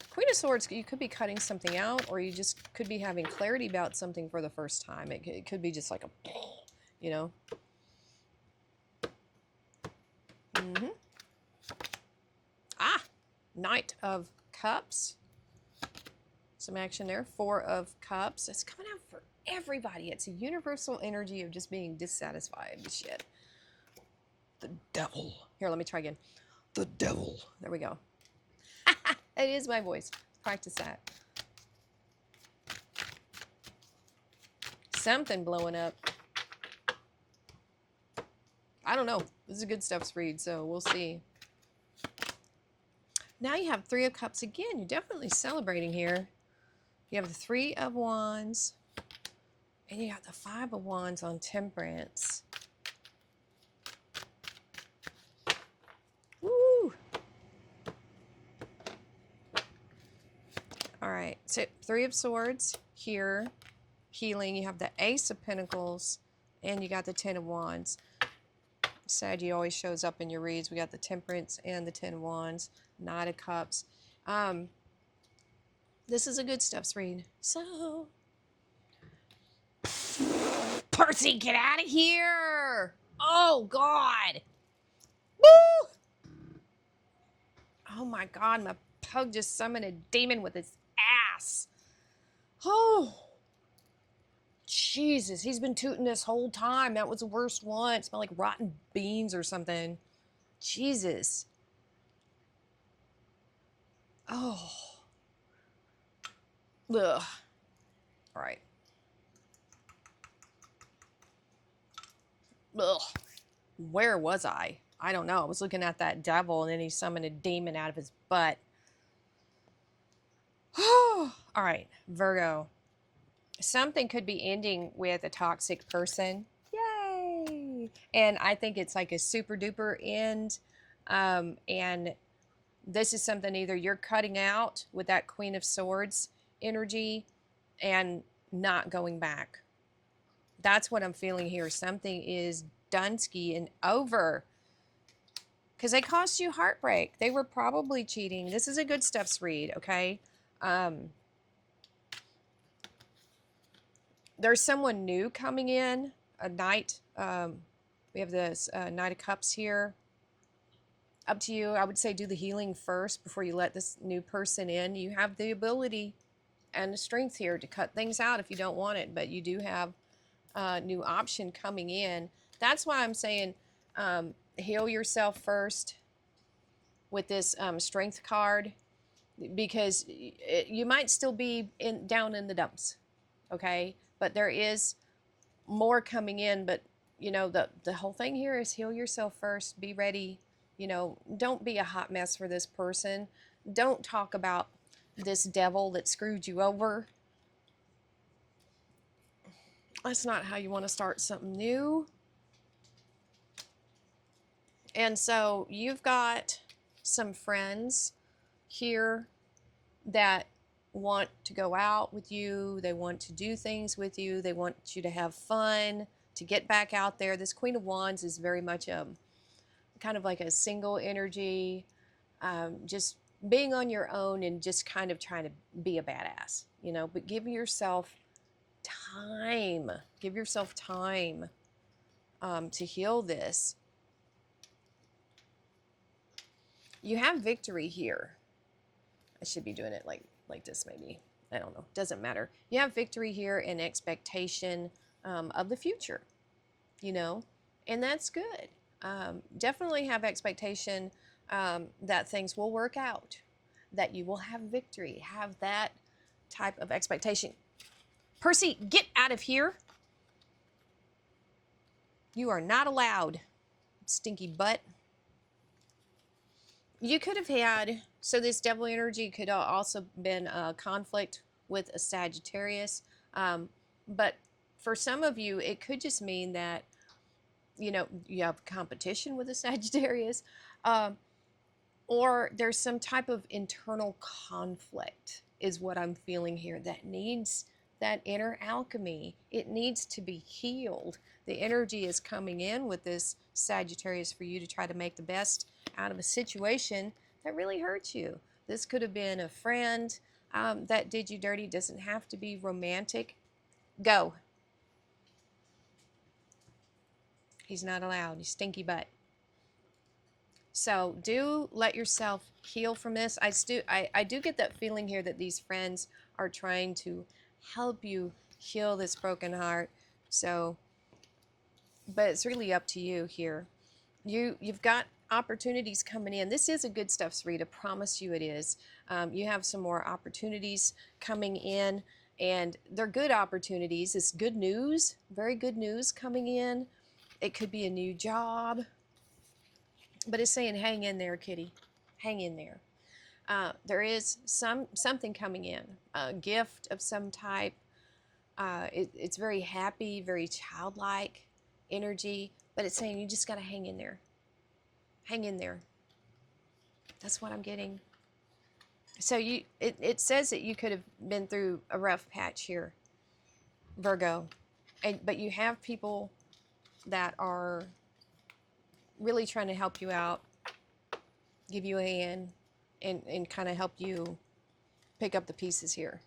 Queen of Swords, you could be cutting something out, or you just could be having clarity about something for the first time. It could be just like a, you know. Ah, Knight of Cups. Some action there. 4 of Cups. It's coming out for everybody. It's a universal energy of just being dissatisfied with shit. The Devil. Here, let me try again. The Devil. There we go. It is my voice. Practice that. Something blowing up. I don't know. This is a good stuffs read, so we'll see. Now you have 3 of Cups again. You're definitely celebrating here. You have the 3 of Wands. And you got the 5 of Wands on Temperance. Woo! All right, so 3 of Swords here, healing. You have the Ace of Pentacles, and you got the 10 of Wands. Saggy always shows up in your reads. We got the Temperance and the 10 of Wands, Knight of Cups. This is a good stuffs read. So, Percy, get out of here! Oh, God! Woo! Oh, my God, my pug just summoned a demon with his ass. Oh, Jesus, he's been tooting this whole time. That was the worst one. It smelled like rotten beans or something. Jesus. Oh. Ugh. All right. Ugh. Where was I? I don't know. I was looking at that devil, and then he summoned a demon out of his butt. All right, Virgo. Something could be ending with a toxic person. Yay! And I think it's like a super duper end. And this is something either you're cutting out with that Queen of Swords energy and not going back. That's what I'm feeling here. Something is Dunsky and over. Because they caused you heartbreak. They were probably cheating. This is a good stuffs read, okay? There's someone new coming in, a knight. We have this Knight of Cups here. Up to you. I would say do the healing first before you let this new person in. You have the ability and the strength here to cut things out if you don't want it, but you do have a new option coming in. That's why I'm saying heal yourself first with this strength card, because you might still be down in the dumps, okay? But there is more coming in. But, you know, the whole thing here is heal yourself first. Be ready. You know, don't be a hot mess for this person. Don't talk about this devil that screwed you over. That's not how you want to start something new. And so you've got some friends here that want to go out with you. They want to do things with you. They want you to have fun, to get back out there. This Queen of Wands is very much a kind of like a single energy, just being on your own and just kind of trying to be a badass, you know, but give yourself time. Give yourself time to heal this. You have victory here. I should be doing it like this maybe. I don't know. Doesn't matter. You have victory here and expectation of the future, you know, and that's good. Definitely have expectation that things will work out, that you will have victory. Have that type of expectation. Percy, get out of here. You are not allowed, stinky butt. You could have had, so this devil energy could have also been a conflict with a Sagittarius. But for some of you, it could just mean that, you know, you have competition with a Sagittarius, or there's some type of internal conflict is what I'm feeling here that needs that inner alchemy. It needs to be healed. The energy is coming in with this Sagittarius for you to try to make the best out of a situation that really hurts you. This could have been a friend that did you dirty. Doesn't have to be romantic. Go. He's not allowed. You stinky butt. So do let yourself heal from this. I do get that feeling here that these friends are trying to help you heal this broken heart. So, but it's really up to you here. You've got opportunities coming in. This is a good stuff, Sarita. Promise you it is. You have some more opportunities coming in, and they're good opportunities. It's good news, very good news coming in. It could be a new job, but it's saying hang in there, kitty. Hang in there. There is something coming in, a gift of some type. It's very happy, very childlike energy, but it's saying you just got to hang in there. Hang in there. That's what I'm getting. So it says that you could have been through a rough patch here, Virgo, but you have people that are really trying to help you out, give you a hand, and kind of help you pick up the pieces here.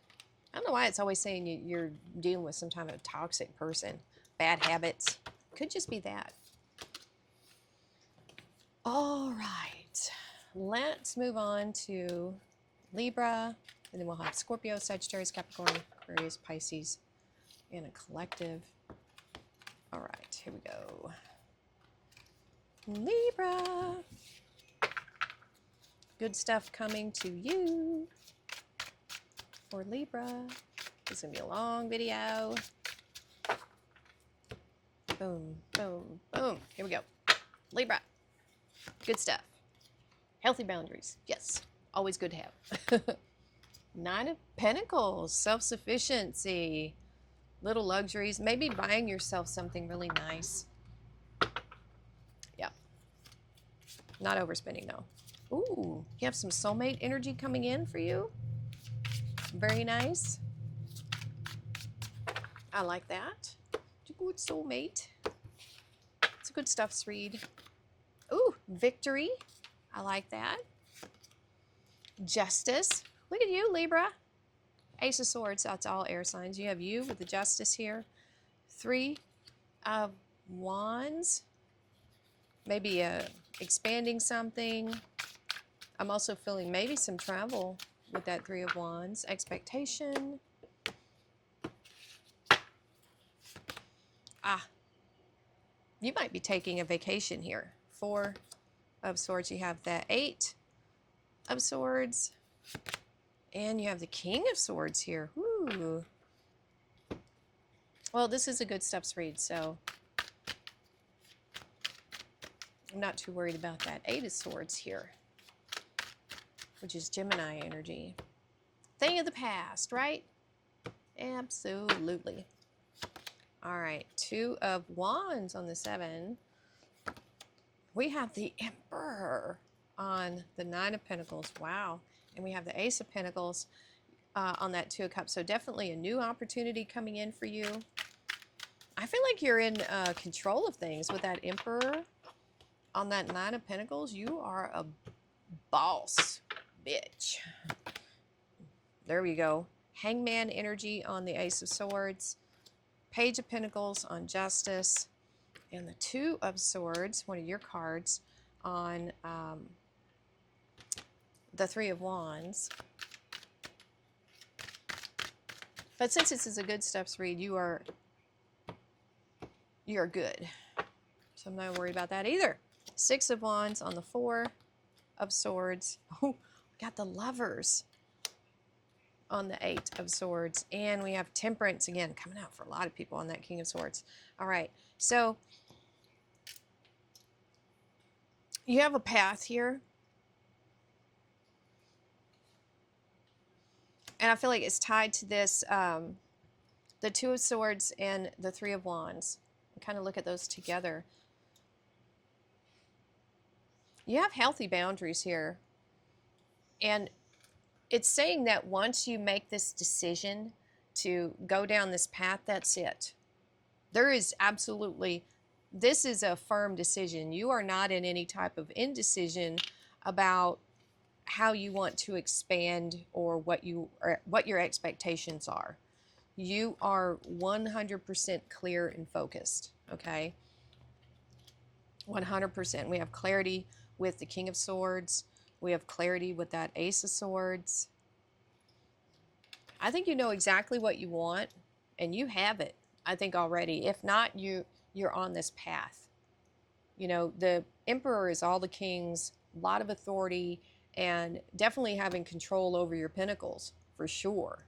I don't know why it's always saying you're dealing with some kind of toxic person, bad habits. Could just be that. All right, let's move on to Libra, and then we'll have Scorpio, Sagittarius, Capricorn, Aquarius, Pisces, and a collective. All right, here we go. Libra. Good stuff coming to you for Libra. It's going to be a long video. Boom, boom, boom. Here we go. Libra. Good stuff. Healthy boundaries. Yes, always good to have. Nine of Pentacles. Self-sufficiency. Little luxuries. Maybe buying yourself something really nice. Yeah. Not overspending, though. Ooh, you have some soulmate energy coming in for you. Very nice. I like that. Good soulmate. It's good stuff, Sreed. Ooh, victory. I like that. Justice. Look at you, Libra. Ace of Swords. That's all air signs. You have you with the Justice here. Three of Wands. Maybe expanding something. I'm also feeling maybe some travel with that Three of Wands. Expectation. You might be taking a vacation here. Four of Swords. You have the Eight of Swords. And you have the King of Swords here. Ooh. Well, this is a good stuff read, so I'm not too worried about that. Eight of Swords here, which is Gemini energy. Thing of the past, right? Absolutely. All right, Two of Wands on the 7. We have the Emperor on the Nine of Pentacles. Wow. And we have the Ace of Pentacles on that Two of Cups. So definitely a new opportunity coming in for you. I feel like you're in control of things with that Emperor on that Nine of Pentacles. You are a boss, bitch. There we go. Hangman energy on the Ace of Swords. Page of Pentacles on Justice. And the Two of Swords, one of your cards, on the Three of Wands. But since this is a good stuffs read, you are good. So I'm not worried about that either. Six of Wands on the Four of Swords. Oh, we got the Lovers on the Eight of Swords. And we have Temperance again coming out for a lot of people on that King of Swords. All right, so you have a path here. And I feel like it's tied to this, the Two of Swords and the Three of Wands. Kind of look at those together. You have healthy boundaries here. And it's saying that once you make this decision to go down this path, that's it. There is absolutely, this is a firm decision. You are not in any type of indecision about how you want to expand or what your expectations are. You are 100% clear and focused, okay? 100%. We have clarity with the King of Swords. We have clarity with that Ace of Swords. I think you know exactly what you want, and you have it, I think, already. If not, you're on this path. You know, the Emperor is all the kings, a lot of authority, and definitely having control over your pentacles, for sure.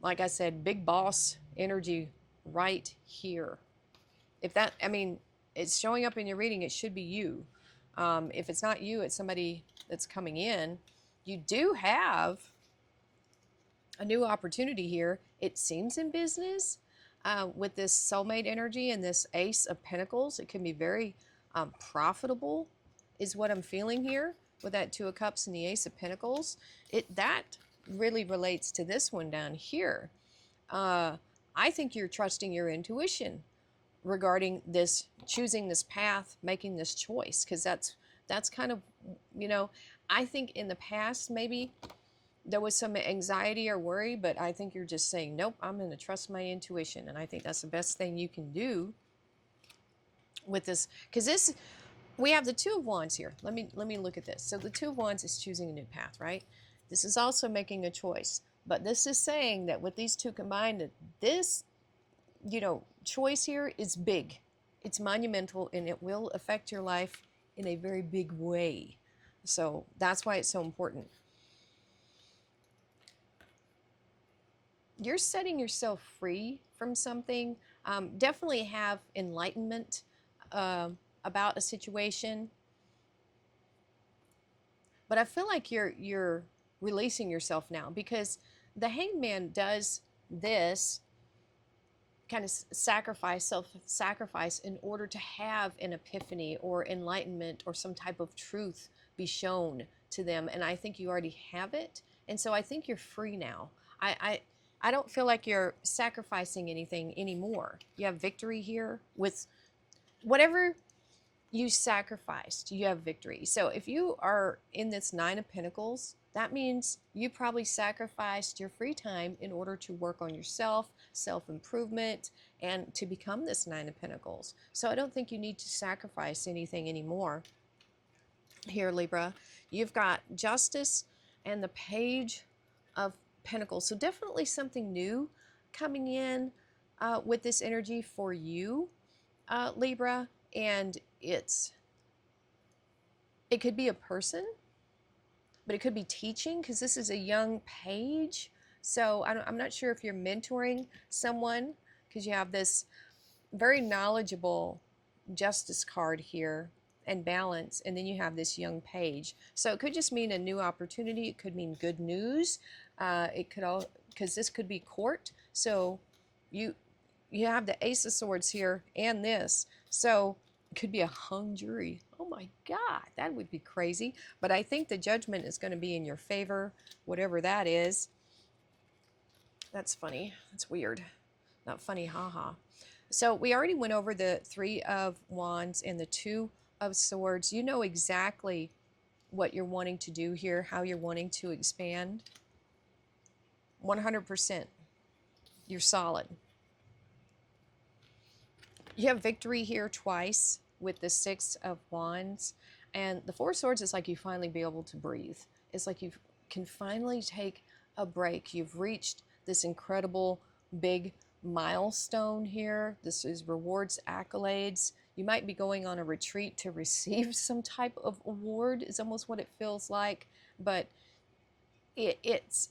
Like I said, big boss energy right here. If that, I mean, it's showing up in your reading, it should be you. If it's not you, it's somebody that's coming in. You do have a new opportunity here. It seems in business with this soulmate energy and this Ace of Pentacles. It can be very profitable is what I'm feeling here with that Two of Cups and the Ace of Pentacles. That really relates to this one down here. I think you're trusting your intuition regarding this, choosing this path, making this choice, because that's kind of, you know, I think in the past maybe there was some anxiety or worry, but I think you're just saying, nope, I'm going to trust my intuition. And I think that's the best thing you can do with this, because this, we have the Two of Wands here. Let me look at this. So the Two of Wands is choosing a new path, right? This is also making a choice. But this is saying that with these two combined, that this, you know, choice here is big. It's monumental, and it will affect your life in a very big way. So that's why it's so important. You're setting yourself free from something. Definitely have enlightenment about a situation. But I feel like you're releasing yourself now, because the Hangman does this kind of self-sacrifice in order to have an epiphany or enlightenment or some type of truth be shown to them. And I think you already have it. And so I think you're free now. I don't feel like you're sacrificing anything anymore. You have victory here with whatever you sacrificed, you have victory. So if you are in this Nine of Pentacles, that means you probably sacrificed your free time in order to work on yourself, self-improvement, and to become this Nine of Pentacles. So I don't think you need to sacrifice anything anymore here, Libra. You've got Justice and the Page of Pentacles. So definitely something new coming in with this energy for you, Libra. And it could be a person, but it could be teaching, because this is a young page. So I'm not sure if you're mentoring someone, because you have this very knowledgeable Justice card here and Balance, and then you have this young page. So it could just mean a new opportunity. It could mean good news. It could all, because this could be court. So you have the Ace of Swords here and this. So It could be a hung jury. Oh my God, that would be crazy. But I think the judgment is going to be in your favor, whatever that is. That's funny. That's weird. Not funny, haha. So we already went over the Three of Wands and the Two of Swords. You know exactly what you're wanting to do here, how you're wanting to expand. 100%. You're solid. You have victory here twice with the Six of Wands. And the Four of Swords is like you finally be able to breathe. It's like you can finally take a break. You've reached this incredible big milestone here. This is rewards, accolades. You might be going on a retreat to receive some type of award is almost what it feels like. But it's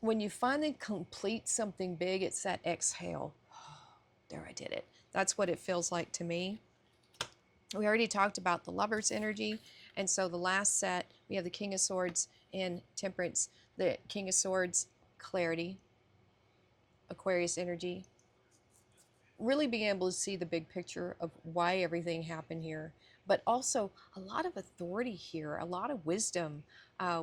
when you finally complete something big, it's that exhale. There, I did it. That's what it feels like to me. We already talked about the Lover's energy. And so the last set, we have the King of Swords in Temperance. The King of Swords, clarity, Aquarius energy. Really being able to see the big picture of why everything happened here. But also a lot of authority here, a lot of wisdom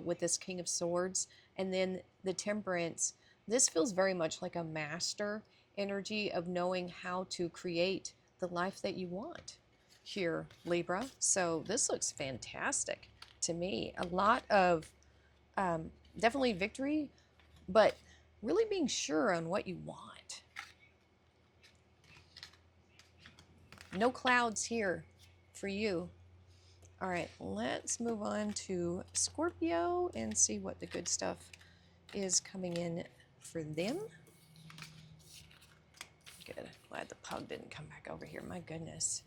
with this King of Swords. And then the Temperance. This feels very much like a master energy of knowing how to create the life that you want here, Libra. So this looks fantastic to me. A lot of definitely victory, but really being sure on what you want. No clouds here for you. All right, let's move on to Scorpio and see what the good stuff is coming in for them. Good. Glad the pug didn't come back over here. My goodness.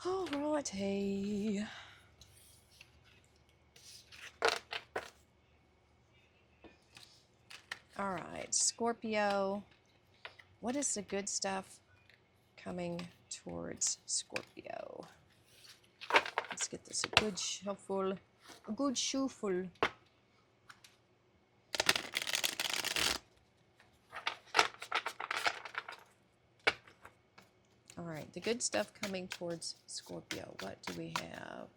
Oh, righty. All right, Scorpio. What is the good stuff coming towards Scorpio? Let's get this a good shuffle. A good shuffle. All right, the good stuff coming towards Scorpio. What do we have?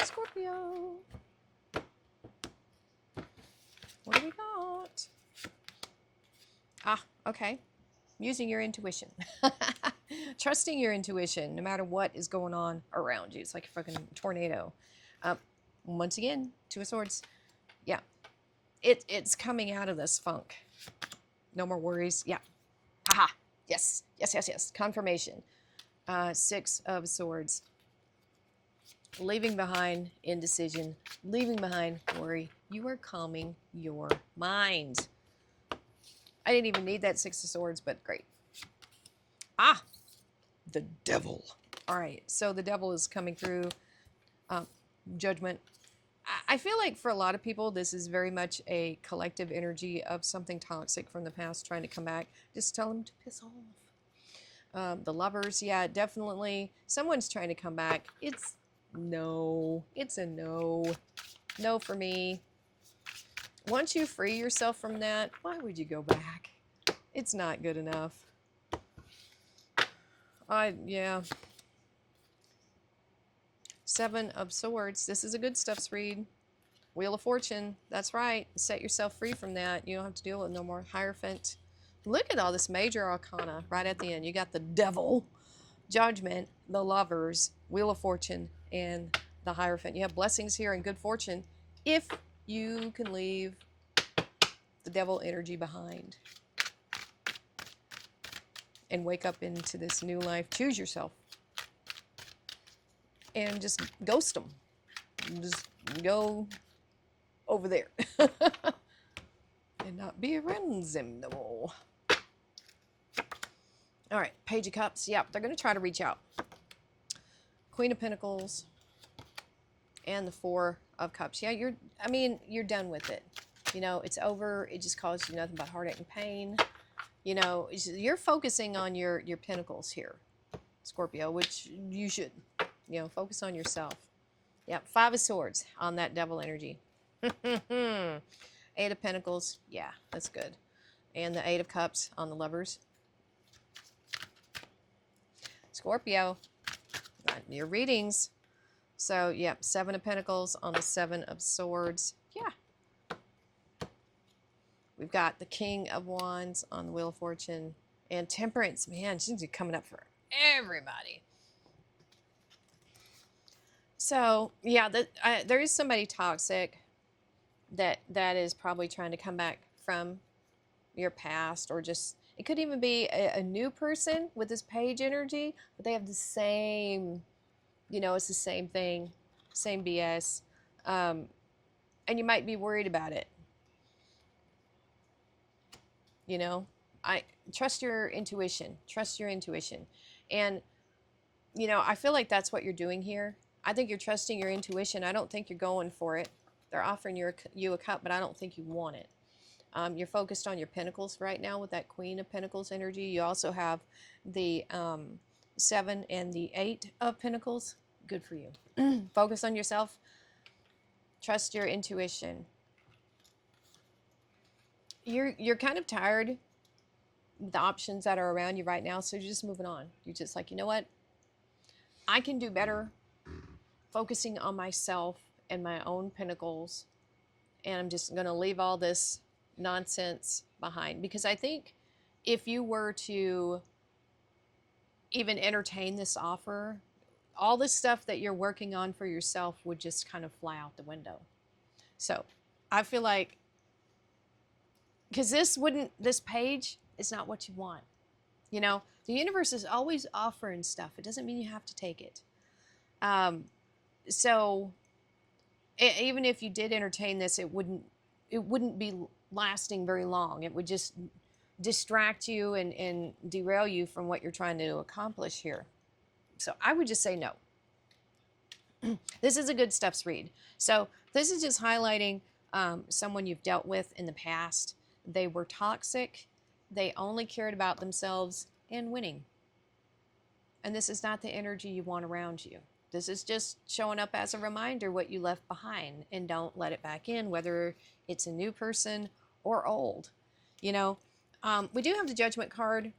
Scorpio. What do we got? Ah, okay. Using your intuition. Trusting your intuition no matter what is going on around you. It's like a fucking tornado. Once again, Two of Swords. Yeah. It's coming out of this funk. No more worries. Yeah. Haha. Yes. Yes, yes, yes. Confirmation. Six of Swords. Leaving behind indecision. Leaving behind worry. You are calming your mind. I didn't even need that Six of Swords, but great. Ah, the Devil. All right, so the Devil is coming through. Judgment. I feel like for a lot of people, this is very much a collective energy of something toxic from the past trying to come back. Just tell them to piss off. The Lovers, yeah, definitely. Someone's trying to come back. It's no. It's a no. No for me. Once you free yourself from that, why would you go back? It's not good enough. Yeah. Seven of Swords. This is a good stuffs read. Wheel of Fortune. That's right. Set yourself free from that. You don't have to deal with no more Hierophant. Look at all this major arcana right at the end. You got the Devil, Judgment, the Lovers, Wheel of Fortune, and the Hierophant. You have blessings here and good fortune if you can leave the Devil energy behind and wake up into this new life. Choose yourself and just ghost them. Just go over there and not be around them no more. All right, Page of Cups. Yep, they're going to try to reach out. Queen of Pentacles and the Four of Cups. Yeah, you're done with it. You know, it's over. It just caused you nothing but heartache and pain. You know, you're focusing on your pentacles here, Scorpio, which you should. You know, focus on yourself. Yep, Five of Swords on that Devil energy. Eight of Pentacles. Yeah, that's good. and the Eight of Cups on the Lovers. Scorpio, your readings. So, yep, Seven of Pentacles on the Seven of Swords. Yeah. We've got the King of Wands on the Wheel of Fortune. And Temperance, man, she's coming up for everybody. So, yeah, there is somebody toxic that is probably trying to come back from your past, or just, it could even be a new person with this Page energy, but they have the same, you know, it's the same thing, same BS. And you might be worried about it. You know, I trust your intuition. Trust your intuition. And, you know, I feel like that's what you're doing here. I think you're trusting your intuition. I don't think you're going for it. They're offering you a cup, but I don't think you want it. You're focused on your Pentacles right now with that Queen of Pentacles energy. You also have the 7 and the 8 of Pentacles. Good for you. Focus on yourself. Trust your intuition. You're kind of tired with the options that are around you right now, so you're just moving on. You're just like, you know what? I can do better focusing on myself and my own Pentacles, and I'm just going to leave all this nonsense behind. Because I think if you were to even entertain this offer, all this stuff that you're working on for yourself would just kind of fly out the window. So I feel like, because this page is not what you want. You know, the universe is always offering stuff. It doesn't mean you have to take it. So even if you did entertain this, it wouldn't be lasting very long. It would just distract you and derail you from what you're trying to accomplish here. So I would just say no. This is a good steps read. So this is just highlighting someone you've dealt with in the past. They were toxic. They only cared about themselves and winning. And this is not the energy you want around you. This is just showing up as a reminder what you left behind, and don't let it back in, whether it's a new person or old. You know, we do have the Judgment card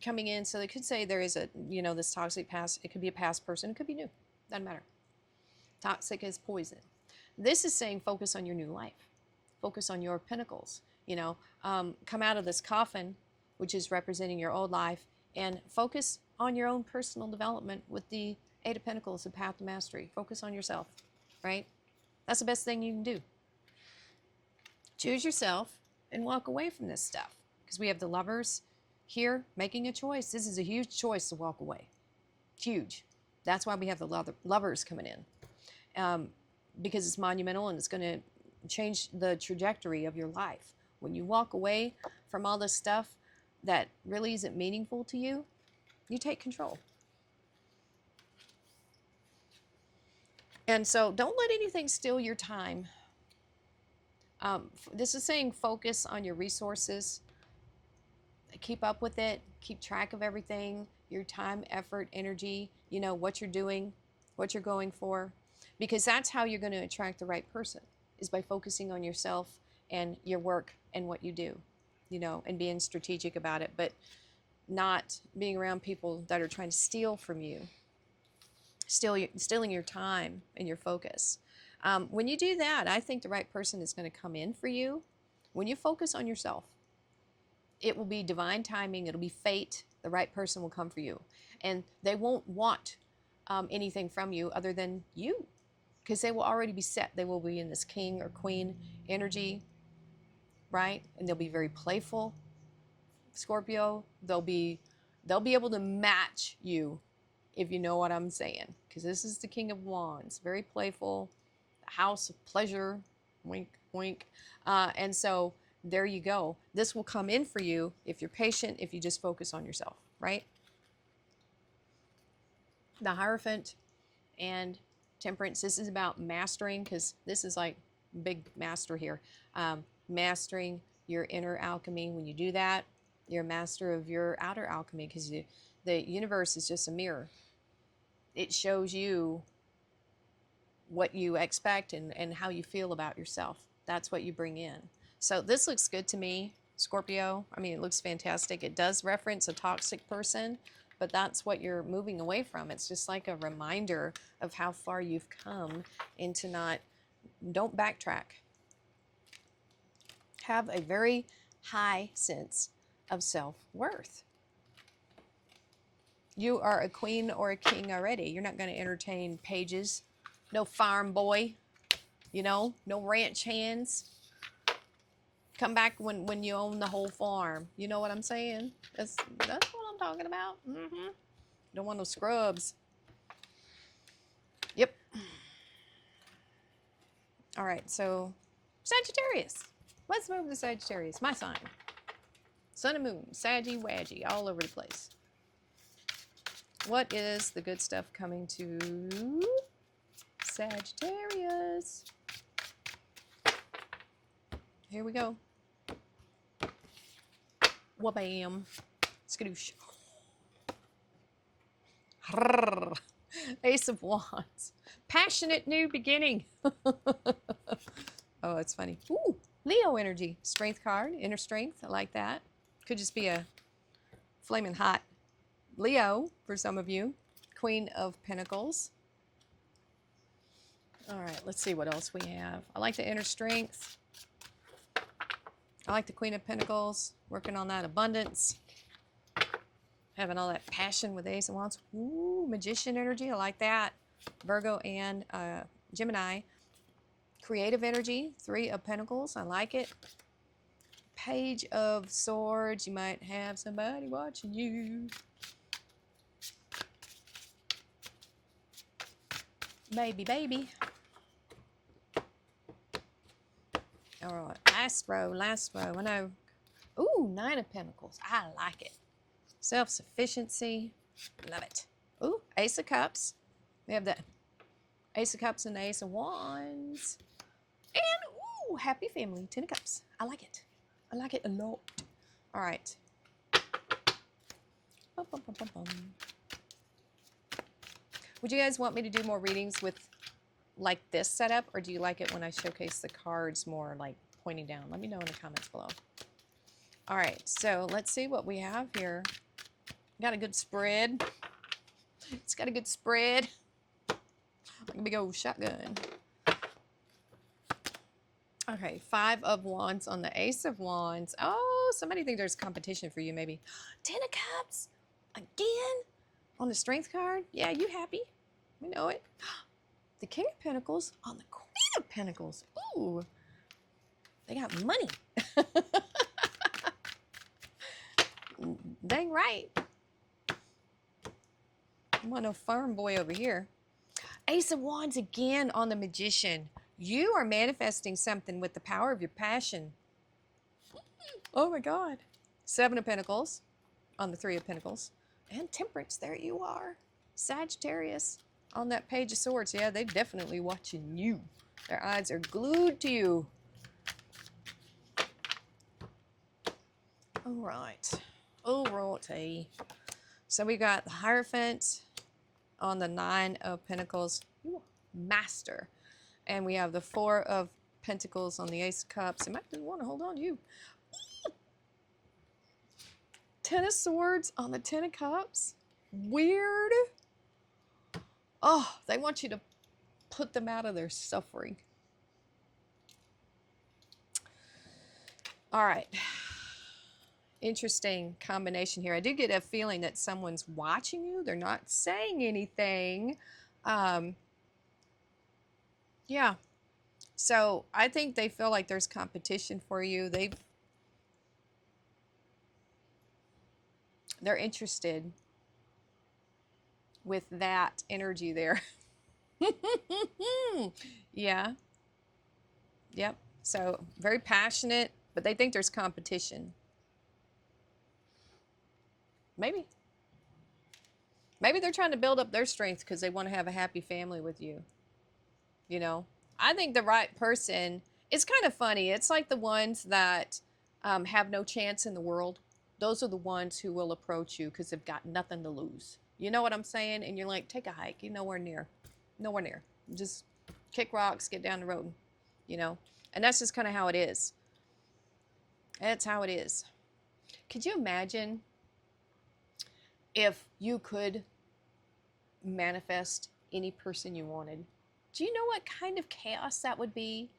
coming in, so they could say there is a, you know, this toxic past. It could be a past person. It could be new. Doesn't matter. Toxic is poison. This is saying focus on your new life. Focus on your Pentacles. You know, come out of this coffin, which is representing your old life, and focus on your own personal development with the Eight of Pentacles, the path to mastery. Focus on yourself, right? That's the best thing you can do. Choose yourself and walk away from this stuff, because we have the Lovers here making a choice. This is a huge choice to walk away. Huge. That's why we have the Lovers coming in, because it's monumental and it's going to change the trajectory of your life. When you walk away from all this stuff that really isn't meaningful to you, you take control. And so don't let anything steal your time. This is saying focus on your resources. Keep up with it. Keep track of everything. Your time, effort, energy. You know, what you're doing, what you're going for. Because that's how you're going to attract the right person, is by focusing on yourself and your work and what you do. You know, and being strategic about it. But not being around people that are trying to steal from you. Stealing your time and your focus. When you do that, I think the right person is going to come in for you. When you focus on yourself, it will be divine timing. It'll be fate. The right person will come for you. And they won't want anything from you other than you, because they will already be set. They will be in this king or queen energy, right? And they'll be very playful. Scorpio, they'll be able to match you, if you know what I'm saying, because this is the King of Wands, very playful, house of pleasure, wink, wink. And so there you go. This will come in for you if you're patient, if you just focus on yourself, right? The Hierophant and Temperance, this is about mastering, because this is like big master here. Mastering your inner alchemy. When you do that, you're a master of your outer alchemy, because the universe is just a mirror. It shows you what you expect and how you feel about yourself. That's what you bring in. So this looks good to me. Scorpio. I mean, it looks fantastic. It does reference a toxic person, but that's what you're moving away from. It's just like a reminder of how far you've come and to not, don't backtrack. Have a very high sense of self-worth. You are a queen or a king already. You're not going to entertain pages. No farm boy, you know, no ranch hands. Come back when you own the whole farm. You know what I'm saying? That's what I'm talking about. Don't want no scrubs. Yep. All right, so Sagittarius. Let's move to Sagittarius, my sign. Sun and moon, saggy waggy, all over the place. What is the good stuff coming to Sagittarius? Here we go. Wabam. Skadoosh. Ace of Wands. Passionate new beginning. Oh, it's funny. Ooh, Leo energy. Strength card. Inner strength. I like that. Could just be a flaming hot Leo for some of you. Queen of Pentacles. All right, let's see what else we have. I like the inner strength. I like the Queen of Pentacles. Working on that abundance. Having all that passion with Ace of Wands. Ooh, Magician energy. I like that. Virgo and Gemini. Creative energy. Three of Pentacles. I like it. Page of Swords. You might have somebody watching you. Maybe, baby. All right, last row. I know. Ooh, Nine of Pentacles. I like it. Self-sufficiency. Love it. Ooh, Ace of Cups. We have the Ace of Cups and the Ace of Wands. And, ooh, Happy Family. 10 of Cups. I like it. I like it a lot. All right. Bum, bum, bum, bum, bum. Would you guys want me to do more readings with like this setup, or do you like it when I showcase the cards more like pointing down? Let me know in the comments below. All right, so let's see what we have here. Got a good spread. It's got a good spread. Like a big old shotgun. Okay, Five of Wands on the Ace of Wands. Oh, somebody thinks there's competition for you maybe. 10 of Cups again on the Strength card. Yeah, you happy? We know it. The King of Pentacles on the Queen of Pentacles. Ooh, they got money. Dang right. I want no farm boy over here. Ace of Wands again on the Magician. You are manifesting something with the power of your passion. Oh my God. Seven of Pentacles on the Three of Pentacles. And Temperance, there you are. Sagittarius on that Page of Swords. Yeah, they're definitely watching you. Their eyes are glued to you. All right. All righty. So we got the Hierophant on the Nine of Pentacles. Ooh, Master. And we have the Four of Pentacles on the Ace of Cups. I might want to hold on to you. Ooh. 10 of Swords on the 10 of Cups. Weird. Oh, they want you to put them out of their suffering. All right. Interesting combination here. I do get a feeling that someone's watching you. They're not saying anything. Yeah. So I think they feel like there's competition for you. They're interested with that energy there. Yeah. Yep. So very passionate, but they think there's competition. Maybe. Maybe they're trying to build up their strength because they want to have a happy family with you. You know, I think the right person, it's kind of funny. It's like the ones that have no chance in the world. Those are the ones who will approach you because they've got nothing to lose. You know what I'm saying? And you're like, take a hike. You're nowhere near. Nowhere near. Just kick rocks, get down the road, you know. And that's just kind of how it is. That's how it is. Could you imagine if you could manifest any person you wanted? Do you know what kind of chaos that would be?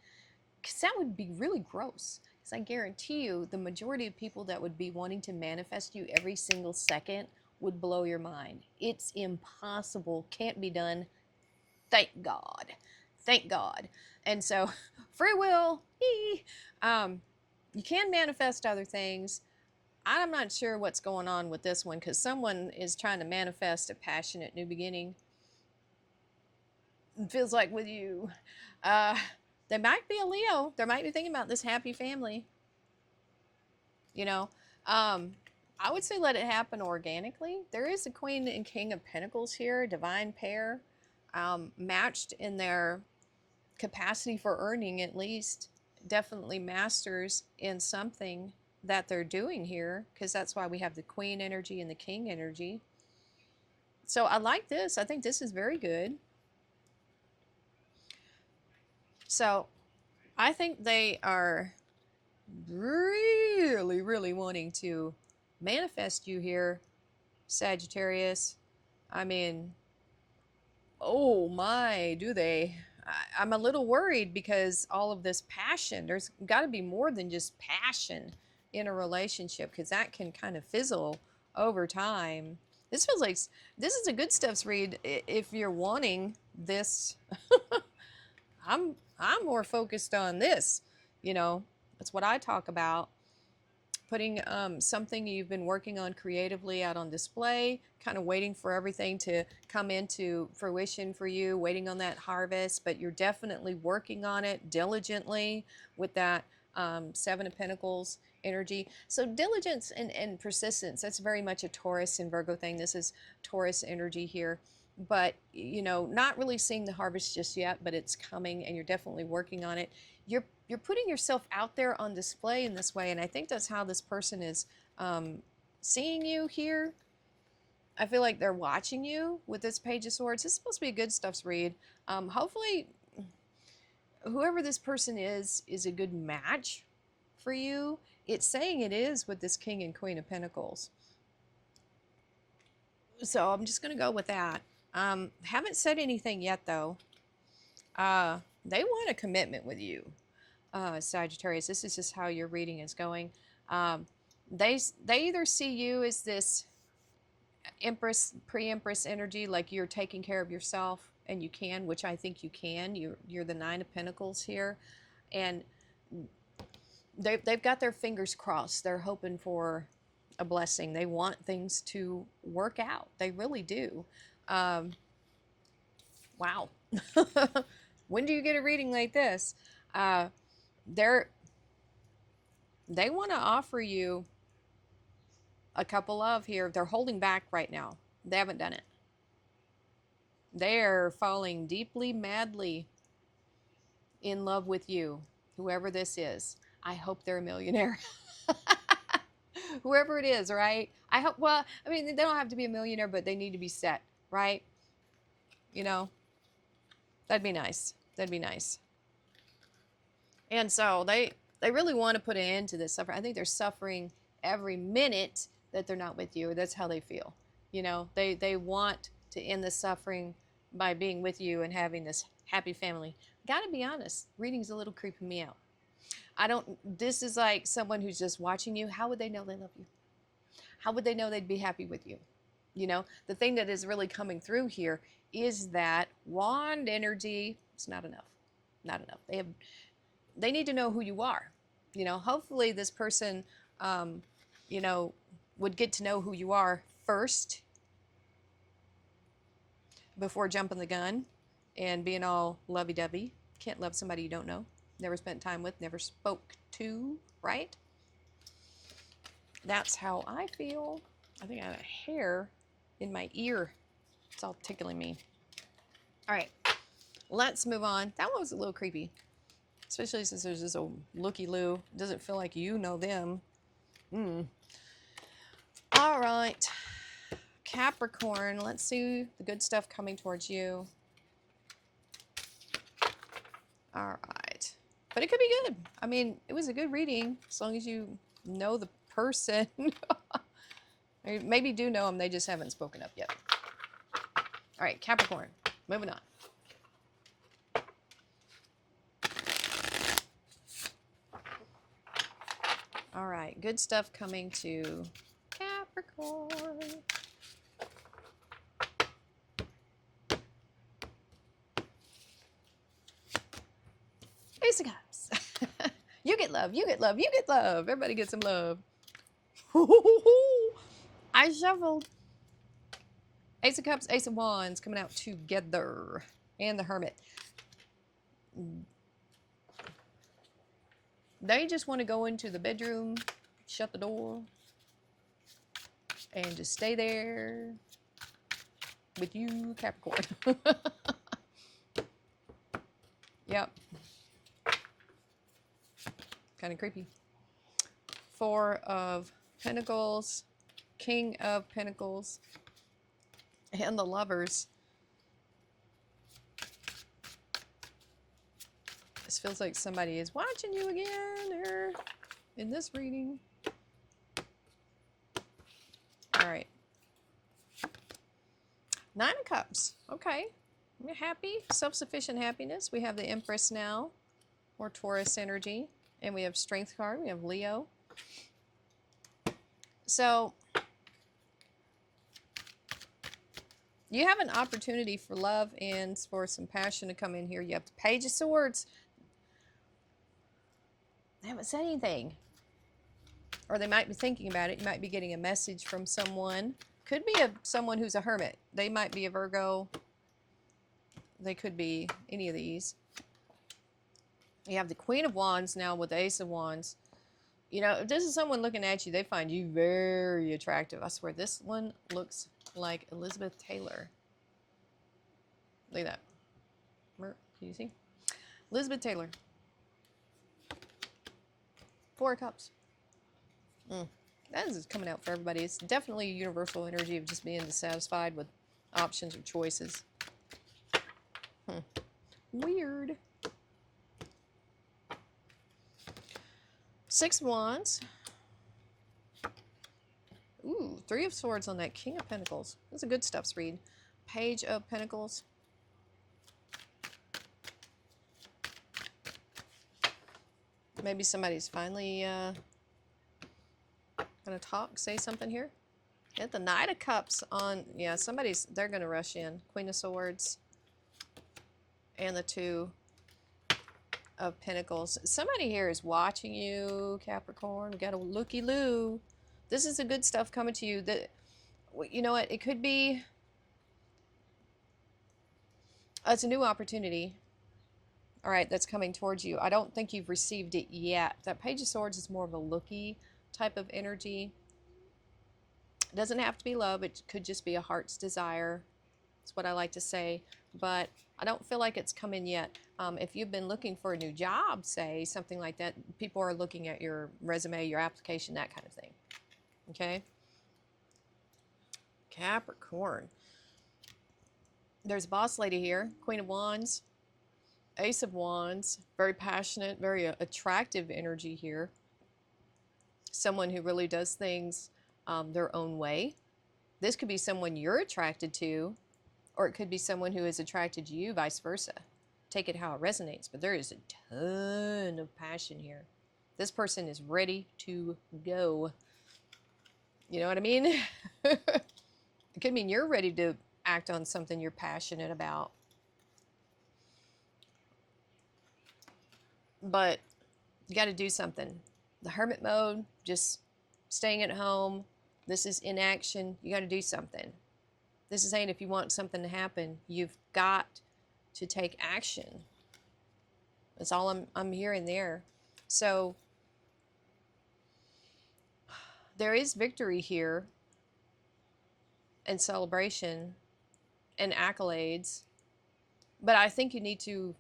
Because that would be really gross. Because I guarantee you, the majority of people that would be wanting to manifest you every single second would blow your mind. It's impossible, can't be done. Thank God. Thank God. And so, free will, you can manifest other things. I'm not sure what's going on with this one because someone is trying to manifest a passionate new beginning. It feels like with you. They might be a Leo. They might be thinking about this happy family. You know, I would say let it happen organically. There is a Queen and King of Pentacles here, divine pair, matched in their capacity for earning at least, definitely masters in something that they're doing here, because that's why we have the Queen energy and the King energy. So I like this. I think this is very good. So I think they are really, really wanting to manifest you here, Sagittarius. I mean, oh my, do they? I'm a little worried because all of this passion, there's got to be more than just passion in a relationship, because that can kind of fizzle over time. This feels like this is a good stuff's read if you're wanting this. I'm more focused on this, you know. That's what I talk about. Putting something you've been working on creatively out on display, kind of waiting for everything to come into fruition for you, waiting on that harvest, but you're definitely working on it diligently with that Seven of Pentacles energy. So diligence and persistence, that's very much a Taurus and Virgo thing. This is Taurus energy here. But, you know, not really seeing the harvest just yet, but it's coming and you're definitely working on it. You're putting yourself out there on display in this way, and I think that's how this person is seeing you here. I feel like they're watching you with this Page of Swords. This is supposed to be a good stuff's read. Hopefully, whoever this person is a good match for you. It's saying it is with this King and Queen of Pentacles. So I'm just going to go with that. Haven't said anything yet, though. They want a commitment with you. Sagittarius, this is just how your reading is going. They either see you as this Empress, pre-Empress energy, like you're taking care of yourself, and you can, which I think you can. You're the Nine of Pentacles here, and they've got their fingers crossed. They're hoping for a blessing. They want things to work out. They really do. Wow. When do you get a reading like this? They want to offer you a couple of here. They're holding back right now. They haven't done it. They're falling deeply, madly in love with you, whoever this is. I hope they're a millionaire. Whoever it is, right? I hope, well, I mean, they don't have to be a millionaire, but they need to be set, right? You know, that'd be nice. That'd be nice. And so they really want to put an end to this suffering. I think they're suffering every minute that they're not with you. That's how they feel. You know, they want to end the suffering by being with you and having this happy family. Gotta be honest, reading's a little creeping me out. This is like someone who's just watching you. How would they know they love you? How would they know they'd be happy with you? You know, the thing that is really coming through here is that wand energy. It's not enough. Not enough. They need to know who you are. You know, hopefully this person, you know, would get to know who you are first before jumping the gun and being all lovey-dovey. Can't love somebody you don't know, never spent time with, never spoke to, right? That's how I feel. I think I have a hair in my ear. It's all tickling me. All right, let's move on. That one was a little creepy, especially since there's this old looky-loo. It doesn't feel like you know them. All right, Capricorn, let's see the good stuff coming towards you. All right, but it could be good. I mean, it was a good reading as long as you know the person. Maybe do know them, they just haven't spoken up yet. All right, Capricorn, moving on. All right, good stuff coming to Capricorn. Ace of Cups. You get love, you get love, you get love. Everybody get some love. I shuffled. Ace of Cups, Ace of Wands coming out together. And the Hermit. They just want to go into the bedroom, shut the door, and just stay there with you, Capricorn. Yep. Kind of creepy. Four of Pentacles, King of Pentacles, and the Lovers. This feels like somebody is watching you again or in this reading. All right. Nine of Cups. Okay. You're happy. Self-sufficient happiness. We have the Empress now, or Taurus energy. And we have Strength card. We have Leo. So you have an opportunity for love and for some passion to come in here. You have the Page of Swords. They haven't said anything. Or they might be thinking about it. You might be getting a message from someone. Could be someone who's a hermit. They might be a Virgo. They could be any of these. You have the Queen of Wands now with the Ace of Wands. You know, if this is someone looking at you, they find you very attractive. I swear, this one looks like Elizabeth Taylor. Look at that. Can you see? Elizabeth Taylor. Four of Cups. That is coming out for everybody. It's definitely a universal energy of just being dissatisfied with options or choices. Weird. Six of Wands. Ooh, Three of Swords on that King of Pentacles. That's a good stuff, read. Page of Pentacles. Maybe somebody's finally gonna talk, say something here. Get the Knight of Cups on, yeah, they're gonna rush in. Queen of Swords and the Two of Pentacles. Somebody here is watching you, Capricorn. We got a looky-loo. This is the good stuff coming to you. That, you know what, it could be, it's a new opportunity. All right, that's coming towards you. I don't think you've received it yet. That Page of Swords is more of a looky type of energy. It doesn't have to be love. It could just be a heart's desire. That's what I like to say. But I don't feel like it's coming yet. If you've been looking for a new job, say, something like that, people are looking at your resume, your application, that kind of thing. Okay? Capricorn. There's a boss lady here. Queen of Wands. Ace of Wands. Very passionate, very attractive energy here. Someone who really does things their own way. This could be someone you're attracted to, or it could be someone who is attracted to you, vice versa. Take it how it resonates, but there is a ton of passion here. This person is ready to go. You know what I mean? It could mean you're ready to act on something you're passionate about. But you got to do something. The hermit mode, just staying at home. This is inaction. You got to do something. This is saying if you want something to happen, you've got to take action. That's all I'm hearing there. So there is victory here and celebration and accolades, but I think you need to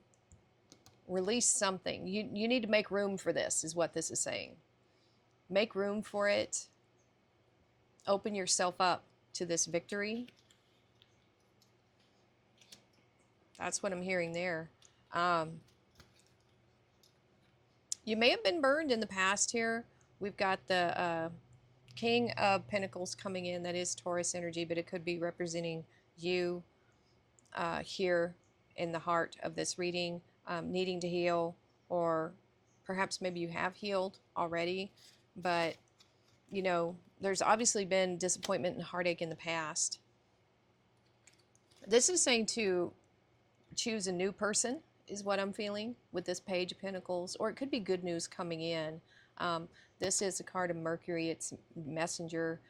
release something. You need to make room for this, is what this is saying. Make room for it. Open yourself up to this victory. That's what I'm hearing there. You may have been burned in the past here we've got the King of Pentacles coming in. That is Taurus energy, but it could be representing you here in the heart of this reading, needing to heal, or perhaps maybe you have healed already, but you know, there's obviously been disappointment and heartache in the past. This is saying to choose a new person is what I'm feeling with this Page of Pentacles, or it could be good news coming in. This is a card of Mercury. It's messenger.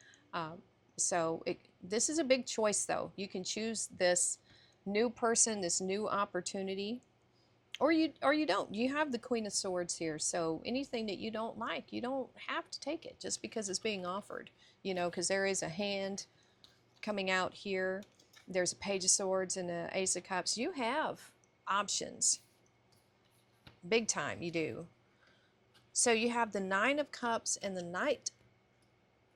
This is a big choice, though. You can choose this new person, this new opportunity, or you don't. You have the Queen of Swords here, so anything that you don't like, you don't have to take it just because it's being offered. You know, because there is a hand coming out here. There's a Page of Swords and an Ace of Cups. You have options. Big time, you do. So you have the Nine of Cups and the Knight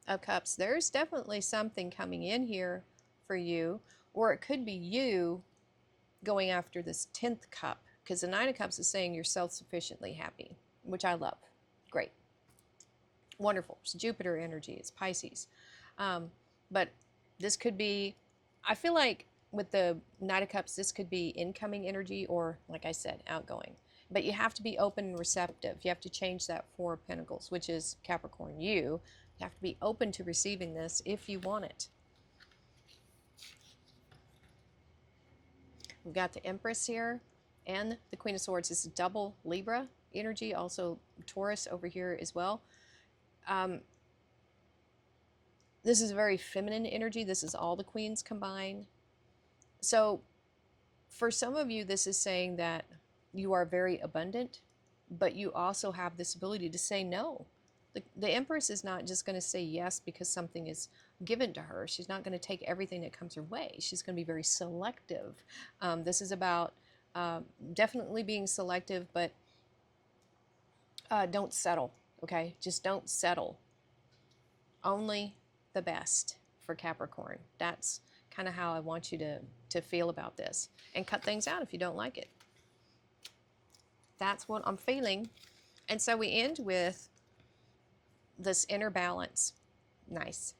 of Cups. There's definitely something coming in here for you, or it could be you going after this 10th cup, because the Nine of Cups is saying you're self-sufficiently happy, which I love. Great. Wonderful. It's Jupiter energy. It's Pisces. But this could be, I feel like with the Knight of Cups, this could be incoming energy or, like I said, outgoing. But you have to be open and receptive. You have to change that Four of Pentacles, which is Capricorn. You have to be open to receiving this if you want it. We've got the Empress here and the Queen of Swords. This is double Libra energy, also Taurus over here as well. This is a very feminine energy. This is all the queens combined. So for some of you, this is saying that you are very abundant, but you also have this ability to say no. The Empress is not just going to say yes because something is given to her. She's not going to take everything that comes her way. She's going to be very selective. This is about definitely being selective, but don't settle, okay? Just don't settle. Only the best for Capricorn. That's kind of how I want you to feel about this. And cut things out if you don't like it. That's what I'm feeling. And so we end with this inner balance. Nice.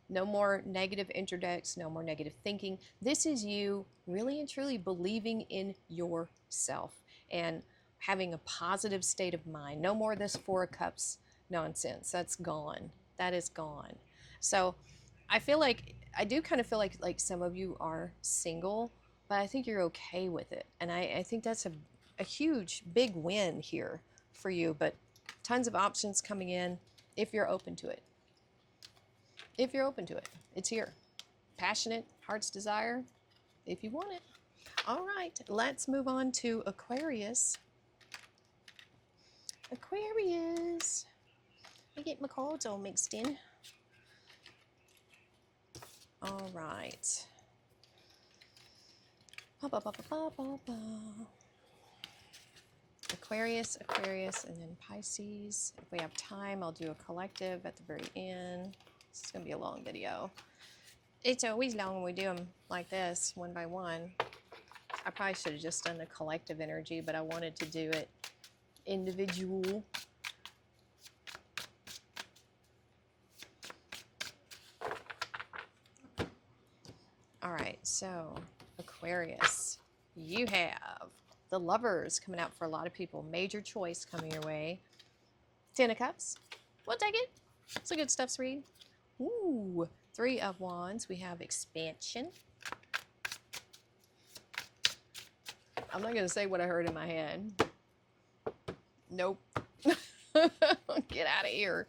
No more negative interdicts, no more negative thinking. This is you really and truly believing in yourself and having a positive state of mind. No more this Four of Cups nonsense. That's gone. That is gone. So I feel like, I do kind of feel like some of you are single, but I think you're okay with it. And I think that's a huge, big win here for you. But tons of options coming in if you're open to it. If you're open to it, it's here. Passionate, heart's desire, if you want it. All right, let's move on to Aquarius. Aquarius. I get my cards all mixed in. All right. Aquarius, Aquarius, and then Pisces. If we have time, I'll do a collective at the very end. This is going to be a long video. It's always long when we do them like this, one by one. I probably should have just done the collective energy, but I wanted to do it individual. All right, so Aquarius, you have the Lovers coming out for a lot of people. Major choice coming your way. 10 of Cups. We'll take it. It's a good stuff to read. Ooh, 3 of Wands. We have expansion. I'm not going to say what I heard in my head. Nope. Get out of here.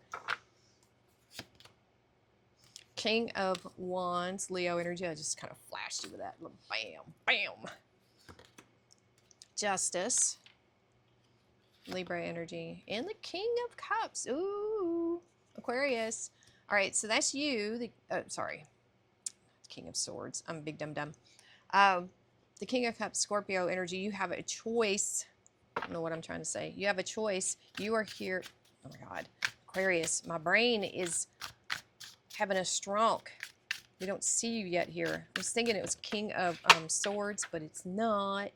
King of Wands, Leo energy. I just kind of flashed you with that. Bam, bam. Justice, Libra energy. And the King of Cups. Ooh, Aquarius. All right, so that's you. Sorry, King of Swords. I'm a big dum-dum. The King of Cups, Scorpio energy. You have a choice. I don't know what I'm trying to say. You have a choice. You are here. Oh, my God. Aquarius, my brain is having a stroke. We don't see you yet here. I was thinking it was King of Swords, but it's not.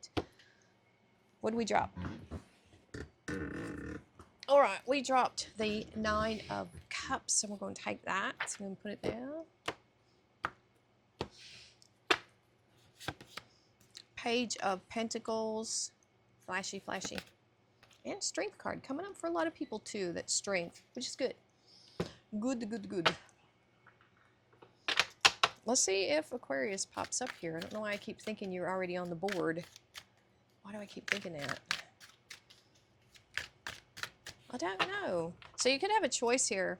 What do we drop? All right, we dropped the 9 of Cups, so we're going to take that. So I'm going to put it there. Page of Pentacles. Flashy, flashy. And Strength card coming up for a lot of people too. That's Strength, which is good. Good, good, good. Let's see if Aquarius pops up here. I don't know why I keep thinking you're already on the board. Why do I keep thinking that? I don't know. So you could have a choice here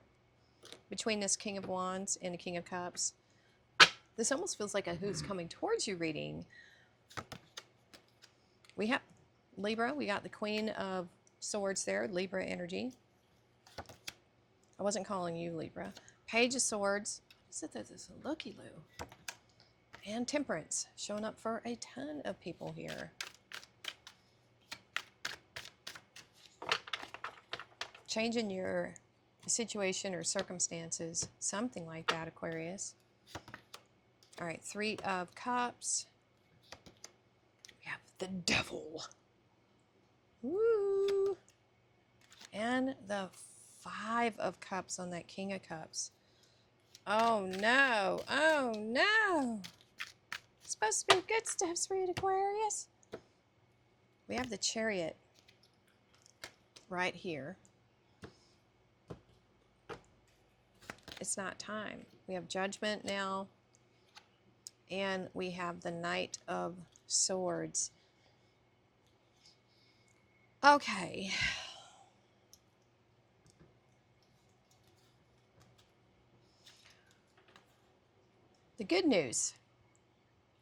between this King of Wands and the King of Cups. This almost feels like a who's coming towards you reading. We have Libra. We got the Queen of Swords there, Libra energy. I wasn't calling you Libra. Page of Swords. This is a looky-loo. And Temperance, showing up for a ton of people here. Changing your situation or circumstances, something like that, Aquarius. All right, 3 of Cups. We have the Devil. Woo! And the 5 of Cups on that King of Cups. Oh no, oh no. It's supposed to be good stuff, sweet Aquarius. We have the Chariot right here. It's not time. We have Judgment now. And we have the Knight of Swords. Okay. The good news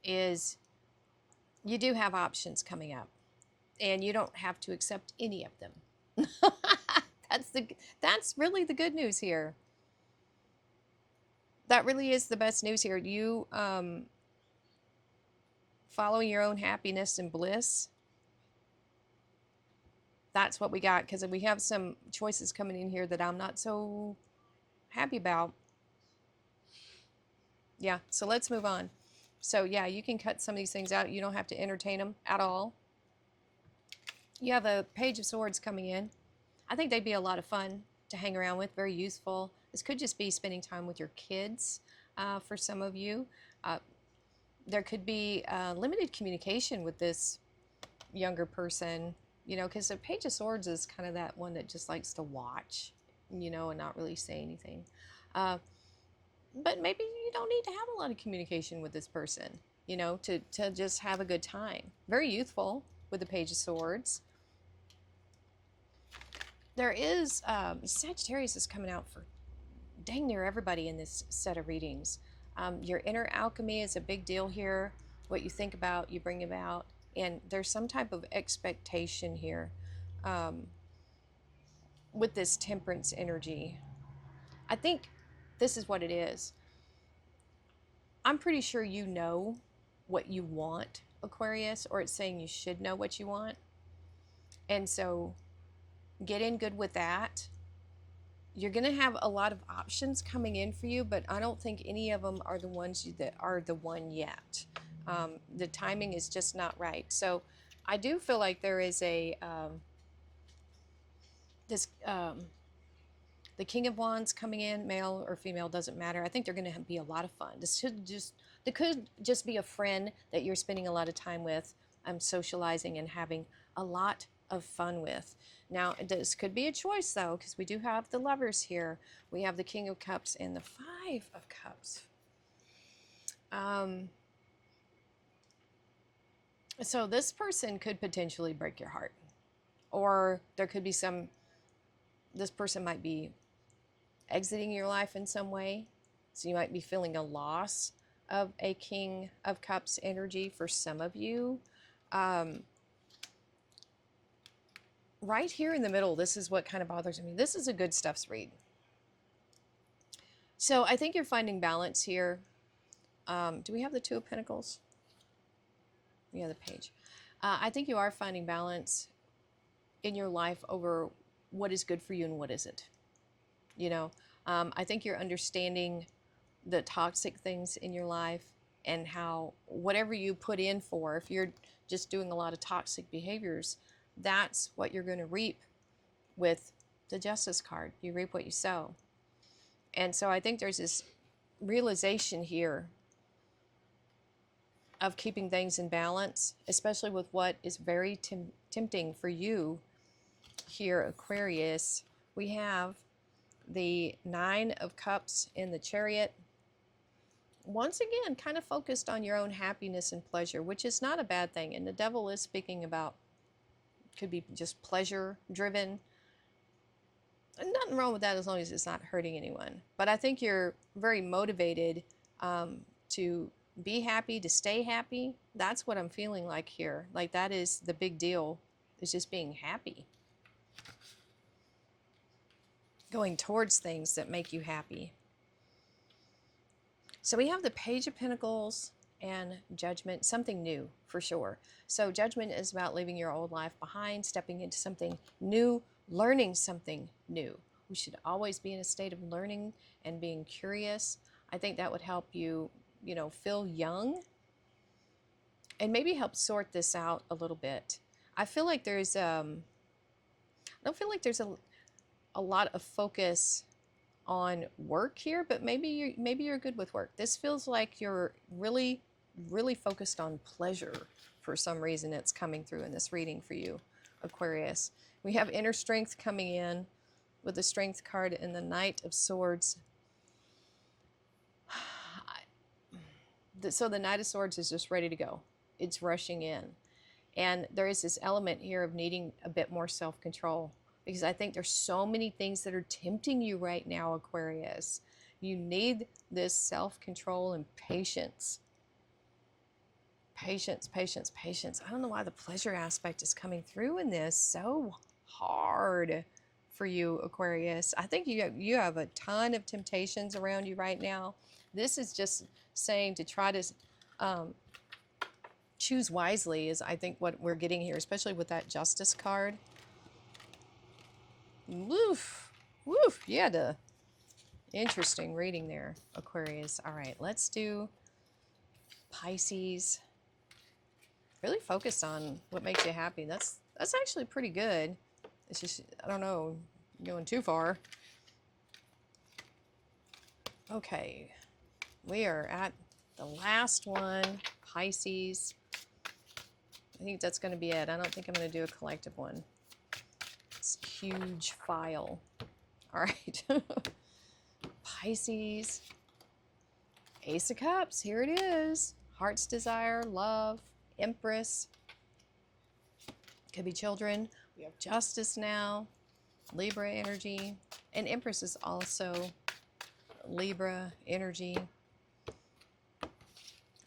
is you do have options coming up. And you don't have to accept any of them. That's really the good news here. That really is the best news here. You following your own happiness and bliss. That's what we got, because we have some choices coming in here that I'm not so happy about. Yeah, so let's move on. So yeah, you can cut some of these things out. You don't have to entertain them at all. You have a Page of Swords coming in. I think they'd be a lot of fun to hang around with, very useful. This could just be spending time with your kids for some of you. There could be limited communication with this younger person, you know, because the Page of Swords is kind of that one that just likes to watch, you know, and not really say anything. But maybe you don't need to have a lot of communication with this person, you know, to just have a good time. Very youthful with the Page of Swords. There is, Sagittarius is coming out for dang near everybody in this set of readings. Your inner alchemy is a big deal here. What you think about, you bring about. And there's some type of expectation here with this Temperance energy. I think this is what it is. I'm pretty sure you know what you want, Aquarius, or it's saying you should know what you want. And so get in good with that. You're going to have a lot of options coming in for you, but I don't think any of them are the ones that are the one yet. The timing is just not right. So I do feel like there is a the King of Wands coming in, male or female, doesn't matter. I think they're going to be a lot of fun. This could just be a friend that you're spending a lot of time with, socializing and having a lot of fun with. Now, this could be a choice, though, because we do have the Lovers here. We have the King of Cups and the 5 of Cups. So this person could potentially break your heart. Or there could be this person might be exiting your life in some way. So you might be feeling a loss of a King of Cups energy for some of you. Right here in the middle, this is what kind of bothers me. This is a good stuffs read. So I think you're finding balance here. Do we have the 2 of Pentacles? Yeah, the Page. I think you are finding balance in your life over what is good for you and what isn't. You know, I think you're understanding the toxic things in your life and how whatever you put in for, if you're just doing a lot of toxic behaviors, that's what you're going to reap with the Justice card. You reap what you sow. And so I think there's this realization here of keeping things in balance, especially with what is very tempting for you here, Aquarius. We have the Nine of Cups in the Chariot. Once again, kind of focused on your own happiness and pleasure, which is not a bad thing. And the devil is speaking about, could be just pleasure driven. And nothing wrong with that as long as it's not hurting anyone. But I think you're very motivated to be happy, to stay happy. That's what I'm feeling like here. Like that is the big deal, is just being happy. Going towards things that make you happy. So we have the Page of Pentacles and Judgment, something new for sure. So Judgment is about leaving your old life behind, stepping into something new, learning something new. We should always be in a state of learning and being curious. I think that would help you, you know, feel young and maybe help sort this out a little bit. I feel like there's, I don't feel like there's a lot of focus on work here, but maybe you're good with work. This feels like you're really focused on pleasure for some reason. It's coming through in this reading for you, Aquarius. We have inner strength coming in with the Strength card and the Knight of Swords. So the Knight of Swords is just ready to go. It's rushing in. And there is this element here of needing a bit more self-control, because I think there's so many things that are tempting you right now, Aquarius. You need this self-control and patience. Patience, patience, patience. I don't know why the pleasure aspect is coming through in this so hard for you, Aquarius. I think you have a ton of temptations around you right now. This is just saying to try to choose wisely is, I think, what we're getting here, especially with that Justice card. Woof, woof, yeah, the interesting reading there, Aquarius. All right, let's do Pisces. Really focus on what makes you happy. That's actually pretty good. It's just, I don't know, going too far. Okay, we are at the last one, Pisces. I think that's going to be it. I don't think I'm going to do a collective one. It's a huge file. All right. Pisces. Ace of Cups. Here it is. Heart's Desire, Love, Empress. Could be children. We have Justice now. Libra energy. And Empress is also Libra energy.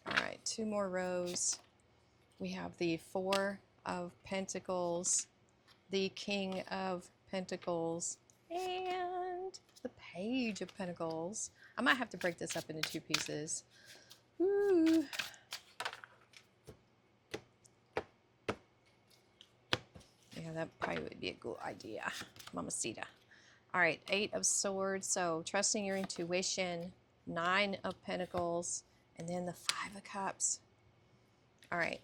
All right, two more rows. We have the Four of Pentacles, the King of Pentacles, and the Page of Pentacles. I might have to break this up into two pieces. Ooh. Yeah, that probably would be a good idea, Mamacita. All right, Eight of Swords, so trusting your intuition, Nine of Pentacles, and then the Five of Cups. All right,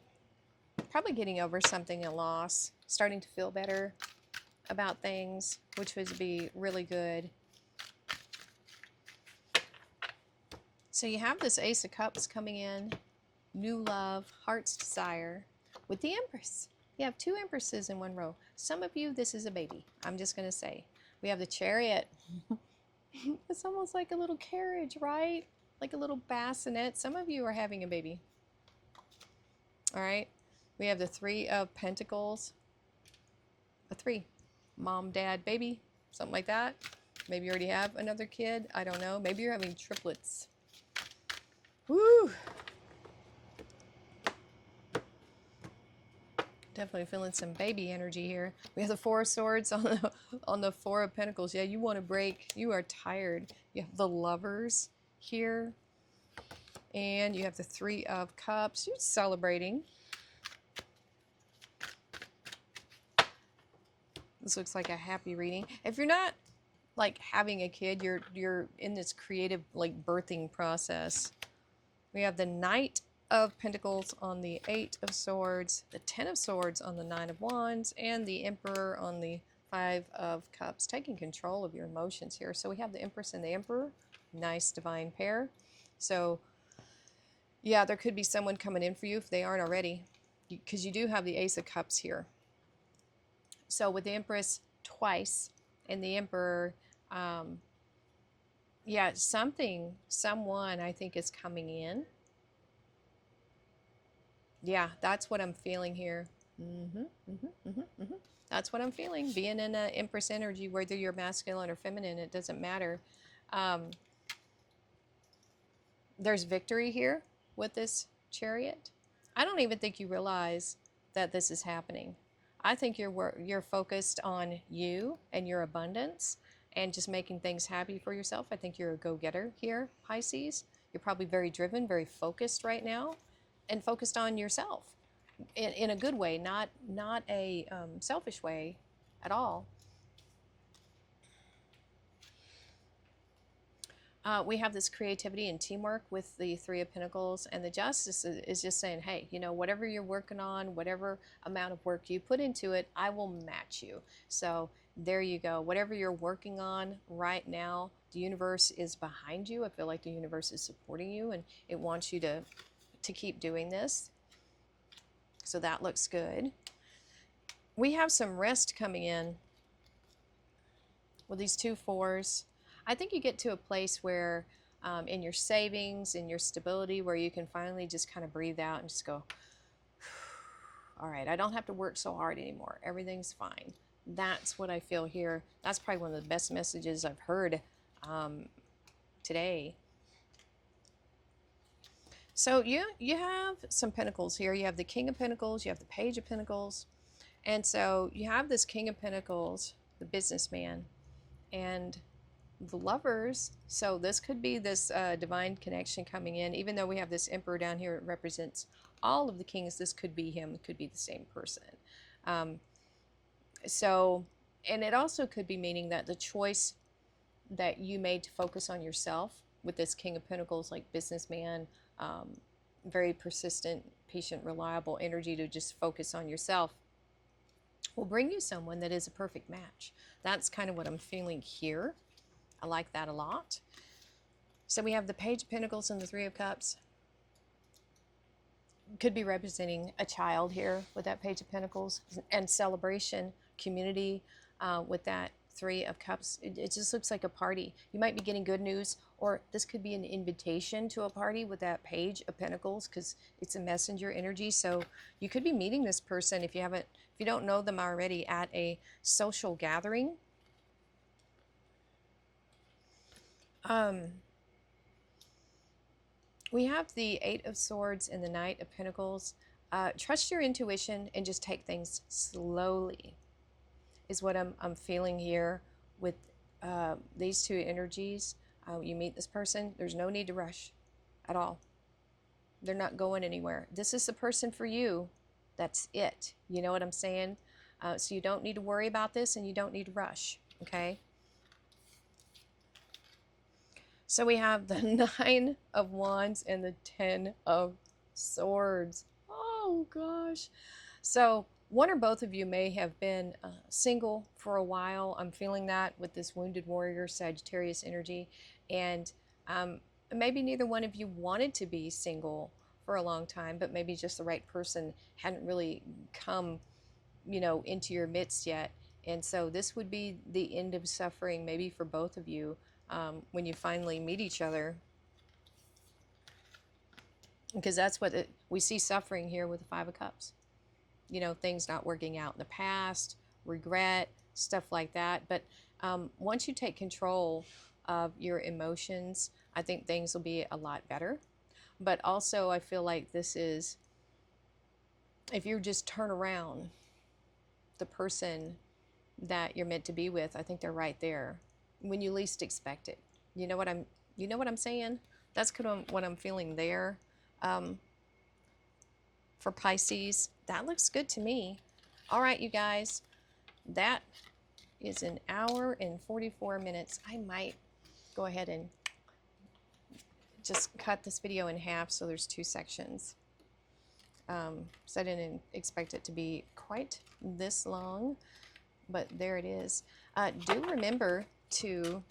probably getting over something, a loss, starting to feel better about things, which would be really good. So you have this Ace of Cups coming in, new love, Heart's Desire, with the Empress. You have two Empresses in one row. Some of you, this is a baby. I'm just going to say. We have the Chariot. It's almost like a little carriage, right? Like a little bassinet. Some of you are having a baby. All right. We have the Three of Pentacles. A three. Mom, dad, baby. Something like that. Maybe you already have another kid. I don't know. Maybe you're having triplets. Woo! Definitely feeling some baby energy here. We have the Four of Swords on the Four of Pentacles. Yeah, you want to break. You are tired. You have the Lovers here. And you have the Three of Cups. You're celebrating. This looks like a happy reading. If you're not like having a kid, you're in this creative like birthing process. We have the Knight of Pentacles on the Eight of Swords, the Ten of Swords on the Nine of Wands, and the Emperor on the Five of Cups, taking control of your emotions here. So we have the Empress and the Emperor. Nice divine pair. So yeah, there could be someone coming in for you if they aren't already, because you do have the Ace of Cups here. So with the Empress twice and the Emperor, yeah, someone I think is coming in. Yeah, that's what I'm feeling here. That's what I'm feeling. Being in an Empress energy, whether you're masculine or feminine, it doesn't matter. There's victory here with this Chariot. I don't even think you realize that this is happening. I think you're focused on you and your abundance and just making things happy for yourself. I think you're a go-getter here, Pisces. You're probably very driven, very focused right now, and focused on yourself in a good way, not a selfish way at all. We have this creativity and teamwork with the Three of Pentacles, and the Justice is just saying, hey, you know, whatever you're working on, whatever amount of work you put into it, I will match you. So there you go. Whatever you're working on right now, the universe is behind you. I feel like the universe is supporting you, and it wants you to keep doing this. So that looks good. We have some rest coming in with these 2 4s. I think you get to a place where in your savings, in your stability, where you can finally just kind of breathe out and just go, all right, I don't have to work so hard anymore. Everything's fine. That's what I feel here. That's probably one of the best messages I've heard today. So you have some pentacles here. You have the King of Pentacles, you have the Page of Pentacles. And so you have this King of Pentacles, the businessman, and the Lovers. So this could be this divine connection coming in. Even though we have this Emperor down here, it represents all of the kings. This could be him. It could be the same person. So, and it also could be meaning that the choice that you made to focus on yourself with this King of Pentacles, like businessman, very persistent, patient, reliable energy to just focus on yourself, will bring you someone that is a perfect match. That's kind of what I'm feeling here. I like that a lot. So we have the Page of Pentacles and the Three of Cups. Could be representing a child here with that Page of Pentacles, and celebration, community with that Three of Cups. It just looks like a party. You might be getting good news, or this could be an invitation to a party with that Page of Pentacles, because it's a messenger energy. So you could be meeting this person, if you don't know them already, at a social gathering. We have the Eight of Swords and the Knight of Pentacles. Trust your intuition and just take things slowly is what I'm feeling here with these two energies. You meet this person, there's no need to rush at all. They're not going anywhere. This is the person for you. That's it. You know what I'm saying? So you don't need to worry about this, and you don't need to rush, okay? So we have the Nine of Wands and the Ten of Swords. Oh, gosh. So one or both of you may have been single for a while. I'm feeling that with this Wounded Warrior Sagittarius energy. And maybe neither one of you wanted to be single for a long time, but maybe just the right person hadn't really come, into your midst yet. And so this would be the end of suffering, maybe for both of you, when you finally meet each other. Because that's what we see suffering here with the Five of Cups. Things not working out in the past, regret, stuff like that. But once you take control of your emotions, I think things will be a lot better. But also, I feel like this is, if you just turn around, the person that you're meant to be with, I think they're right there when you least expect it. You know what I'm saying? That's kind of what I'm feeling there. For Pisces, that looks good to me. All right, you guys, that is an hour and 44 minutes. I might go ahead and just cut this video in half so there's 2 sections. So I didn't expect it to be quite this long, but there it is. Do remember to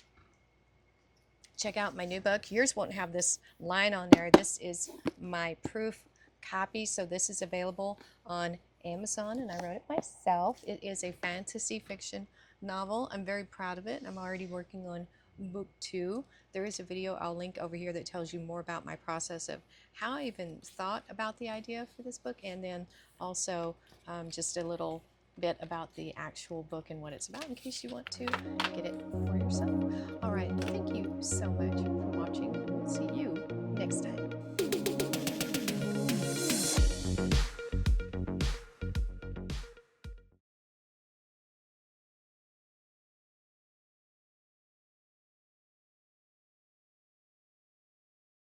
check out my new book. Yours won't have this line on there. This is my proof copy, so this is available on Amazon, and I wrote it myself. It is a fantasy fiction novel. I'm very proud of it. I'm already working on book 2. There is a video I'll link over here that tells you more about my process of how I even thought about the idea for this book, and then also just a little bit about the actual book and what it's about in case you want to get it for yourself. All right, thank you so much.